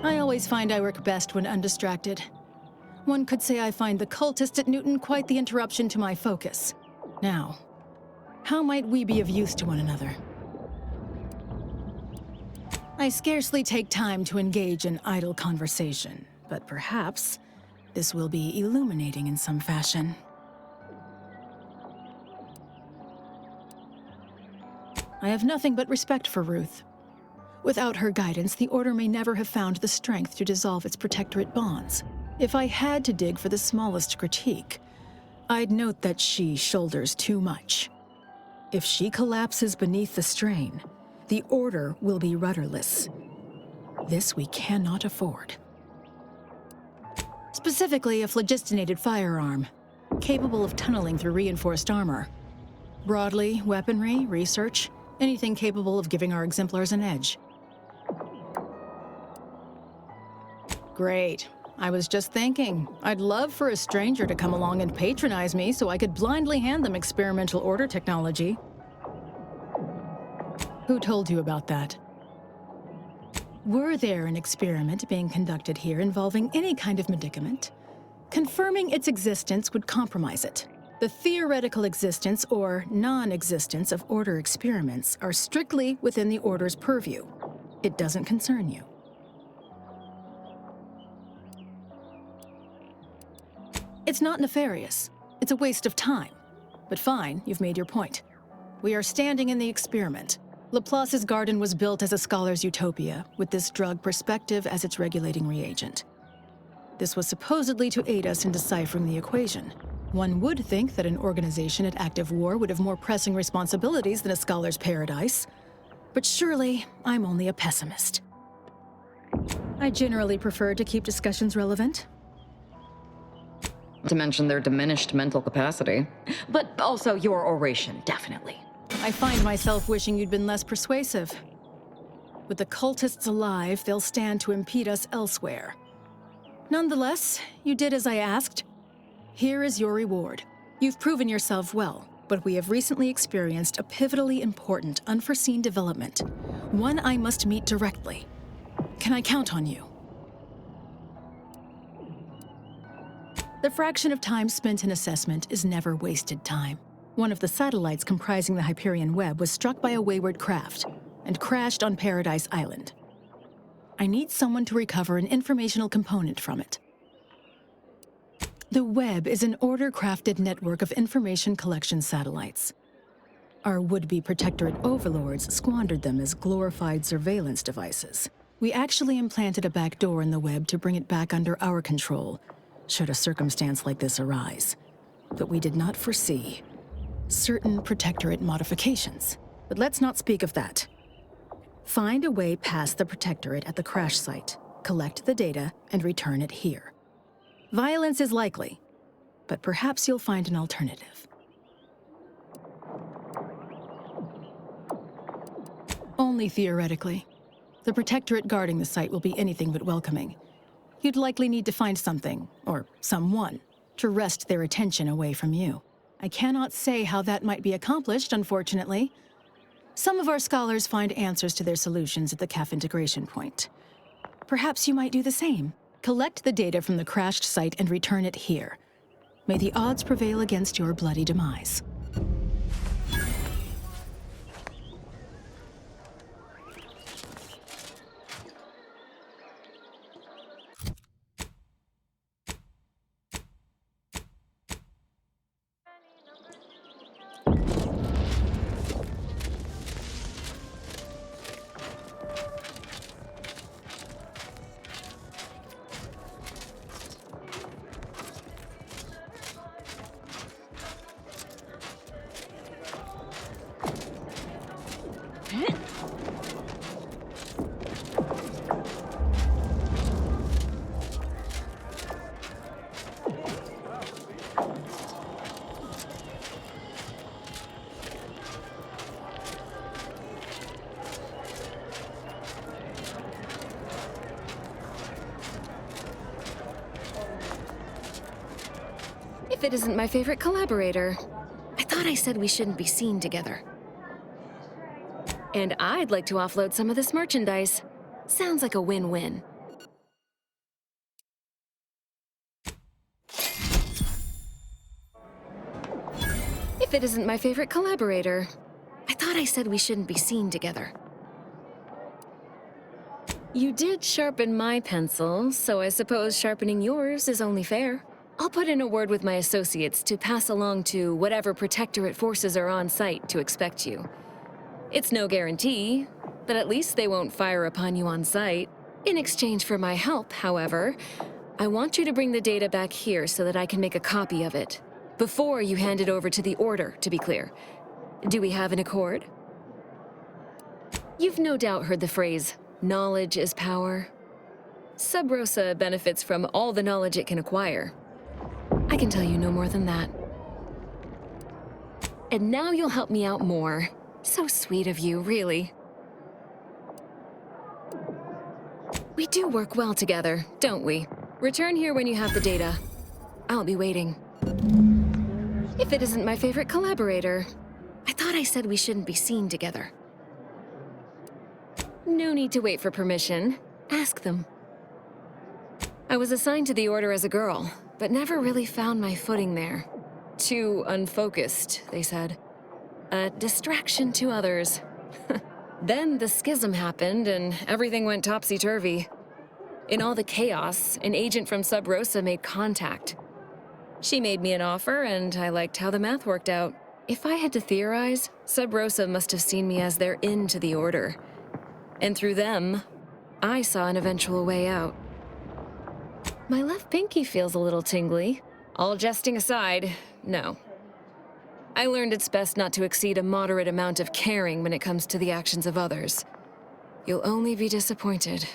I always find I work best when undistracted. One could say I find the cultist at Newton quite the interruption to my focus. Now, how might we be of use to one another? I scarcely take time to engage in idle conversation, but perhaps this will be illuminating in some fashion. I have nothing but respect for Ruth. Without her guidance, the Order may never have found the strength to dissolve its protectorate bonds. If I had to dig for the smallest critique, I'd note that she shoulders too much. If she collapses beneath the strain, the Order will be rudderless. This we cannot afford. Specifically, a phlogistinated firearm, capable of tunneling through reinforced armor. Broadly, weaponry, research, anything capable of giving our exemplars an edge. Great. I was just thinking, I'd love for a stranger to come along and patronize me so I could blindly hand them experimental Order technology. Who told you about that? Were there an experiment being conducted here involving any kind of medicament? Confirming its existence would compromise it. The theoretical existence or non-existence of Order experiments are strictly within the Order's purview. It doesn't concern you. It's not nefarious. It's a waste of time. But fine, you've made your point. We are standing in the experiment. Laplace's garden was built as a scholar's utopia, with this drug perspective as its regulating reagent. This was supposedly to aid us in deciphering the equation. One would think that an organization at active war would have more pressing responsibilities than a scholar's paradise. But surely, I'm only a pessimist. I generally prefer to keep discussions relevant. To mention their diminished mental capacity. But also your oration, definitely. I find myself wishing you'd been less persuasive. With the cultists alive, they'll stand to impede us elsewhere. Nonetheless, you did as I asked. Here is your reward. You've proven yourself well. But we have recently experienced a pivotally important, unforeseen development. One I must meet directly. Can I count on you? The fraction of time spent in assessment is never wasted time. One of the satellites comprising the Hyperion web was struck by a wayward craft and crashed on Paradise Island. I need someone to recover an informational component from it. The web is an order-crafted network of information collection satellites. Our would-be protectorate overlords squandered them as glorified surveillance devices. We actually implanted a backdoor in the web to bring it back under our control, should a circumstance like this arise. But we did not foresee certain protectorate modifications. But let's not speak of that. Find a way past the protectorate at the crash site, collect the data, and return it here. Violence is likely, but perhaps you'll find an alternative. Only theoretically. The protectorate guarding the site will be anything but welcoming. You'd likely need to find something, or someone, to wrest their attention away from you. I cannot say how that might be accomplished, unfortunately. Some of our scholars find answers to their solutions at the CAF integration point. Perhaps you might do the same. Collect the data from the crashed site and return it here. May the odds prevail against your bloody demise. If it isn't my favorite collaborator. I thought I said we shouldn't be seen together. And I'd like to offload some of this merchandise. Sounds like a win-win. If it isn't my favorite collaborator. I thought I said we shouldn't be seen together. You did sharpen my pencil, so I suppose sharpening yours is only fair. I'll put in a word with my associates to pass along to whatever protectorate forces are on site to expect you. It's no guarantee, but at least they won't fire upon you on site. In exchange for my help, however, I want you to bring the data back here so that I can make a copy of it. Before you hand it over to the Order, to be clear. Do we have an accord? You've no doubt heard the phrase, knowledge is power. Sub Rosa benefits from all the knowledge it can acquire. I can tell you no more than that. And now you'll help me out more. So sweet of you, really. We do work well together, don't we? Return here when you have the data. I'll be waiting. If it isn't my favorite collaborator. I thought I said we shouldn't be seen together. No need to wait for permission. Ask them. I was assigned to the Order as a girl, but never really found my footing there. Too unfocused, they said. A distraction to others. Then the schism happened and everything went topsy-turvy. In all the chaos, an agent from Sub Rosa made contact. She made me an offer and I liked how the math worked out. If I had to theorize, Sub Rosa must have seen me as their in to the Order. And through them, I saw an eventual way out. My left pinky feels a little tingly. All jesting aside, no. I learned it's best not to exceed a moderate amount of caring when it comes to the actions of others. You'll only be disappointed.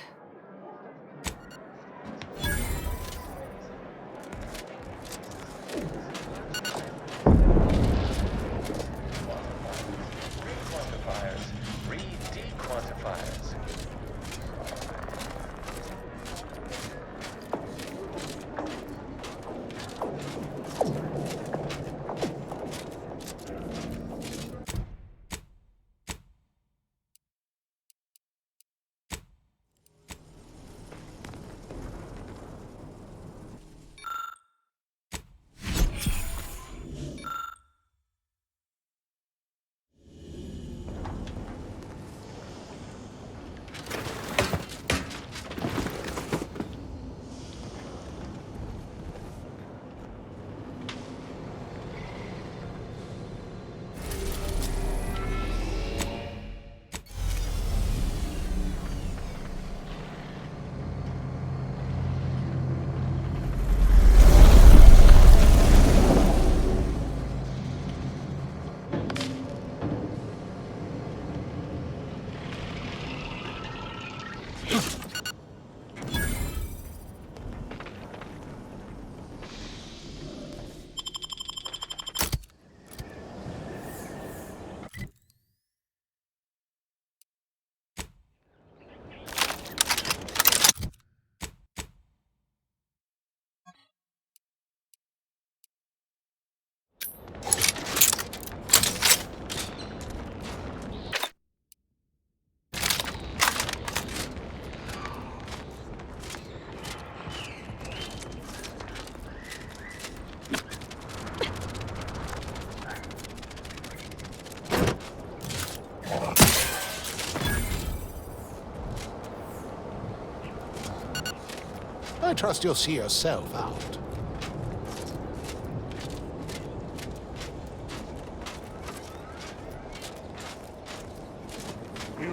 I trust you'll see yourself out.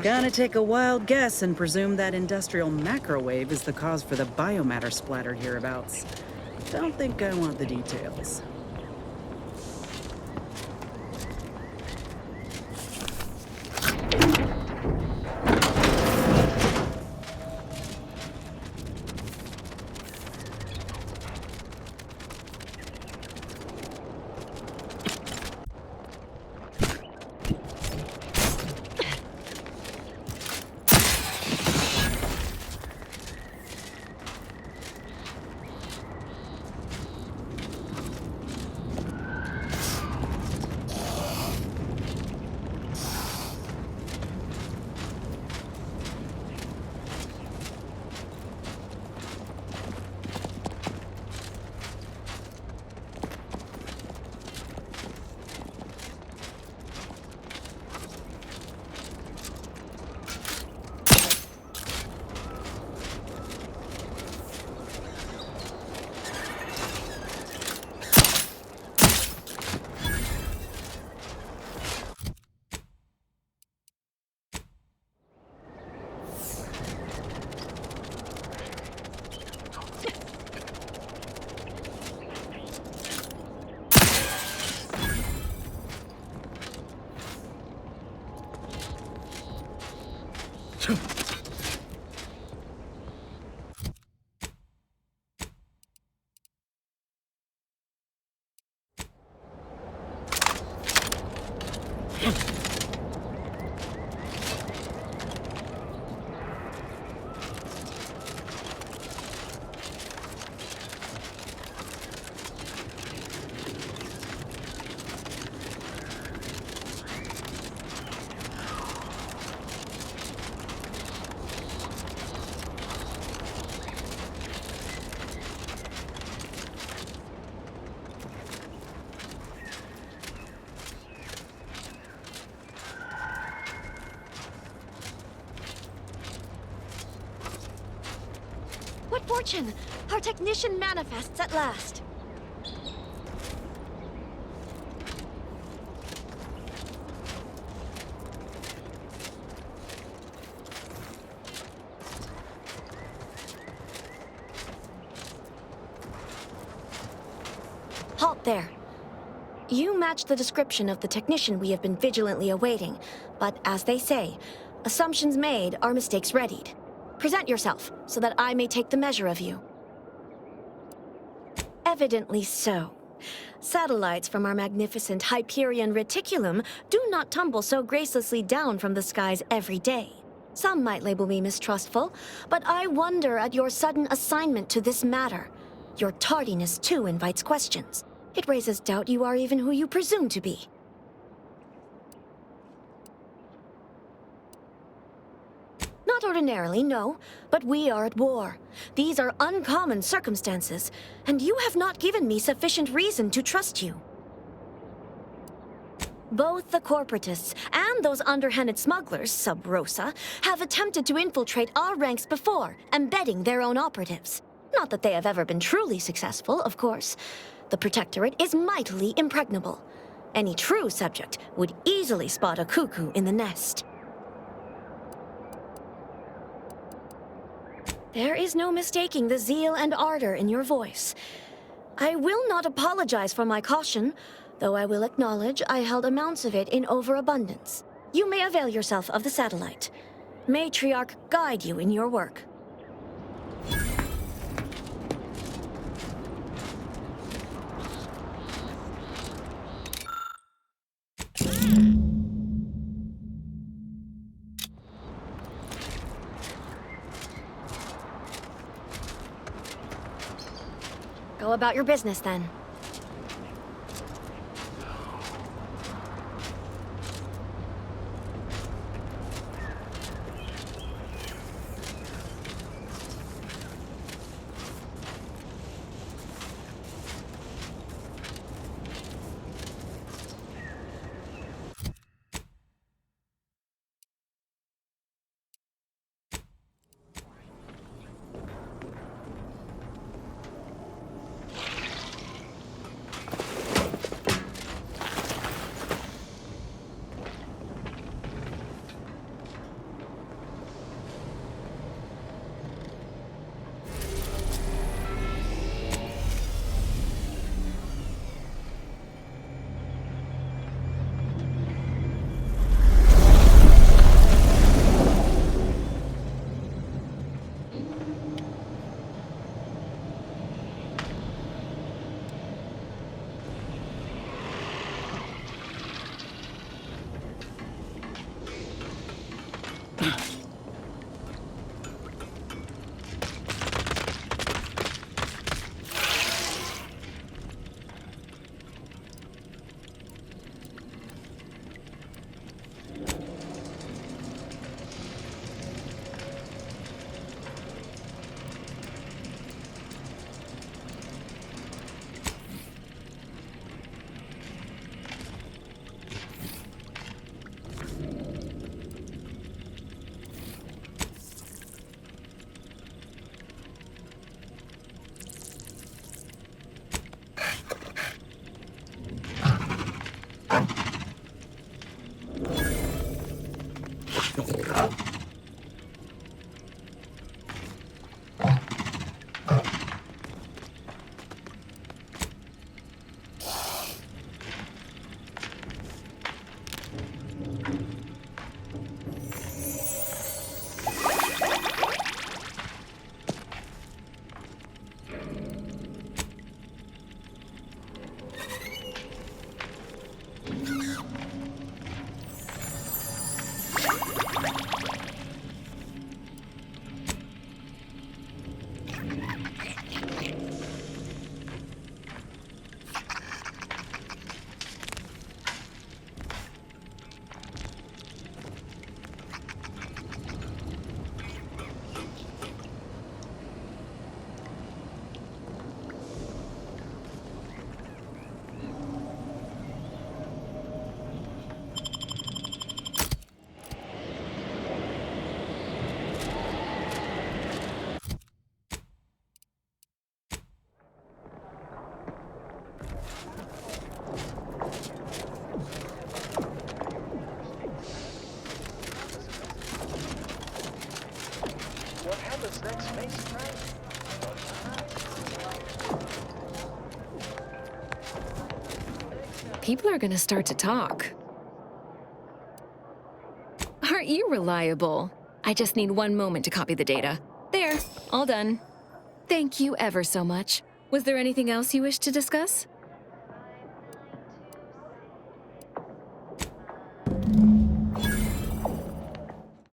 Gonna take a wild guess and presume that industrial macrowave is the cause for the biomatter splatter hereabouts. Don't think I want the details. What fortune! Our technician manifests at last. Halt there. You match the description of the technician we have been vigilantly awaiting, but as they say, assumptions made are mistakes readied. Present yourself, so that I may take the measure of you. Evidently so. Satellites from our magnificent Hyperion reticulum do not tumble so gracelessly down from the skies every day. Some might label me mistrustful, but I wonder at your sudden assignment to this matter. Your tardiness, too, invites questions. It raises doubt you are even who you presume to be. Not ordinarily, no, but we are at war. These are uncommon circumstances, and you have not given me sufficient reason to trust you. Both the corporatists and those underhanded smugglers, sub rosa, have attempted to infiltrate our ranks before, embedding their own operatives. Not that they have ever been truly successful, of course. The Protectorate is mightily impregnable. Any true subject would easily spot a cuckoo in the nest. There is no mistaking the zeal and ardor in your voice. I will not apologize for my caution, though I will acknowledge I held amounts of it in overabundance. You may avail yourself of the satellite. matriarch guide you in your work. Go about your business then. People are gonna start to talk. Aren't you reliable? I just need one moment to copy the data. There, all done. Thank you ever so much. Was there anything else you wish to discuss?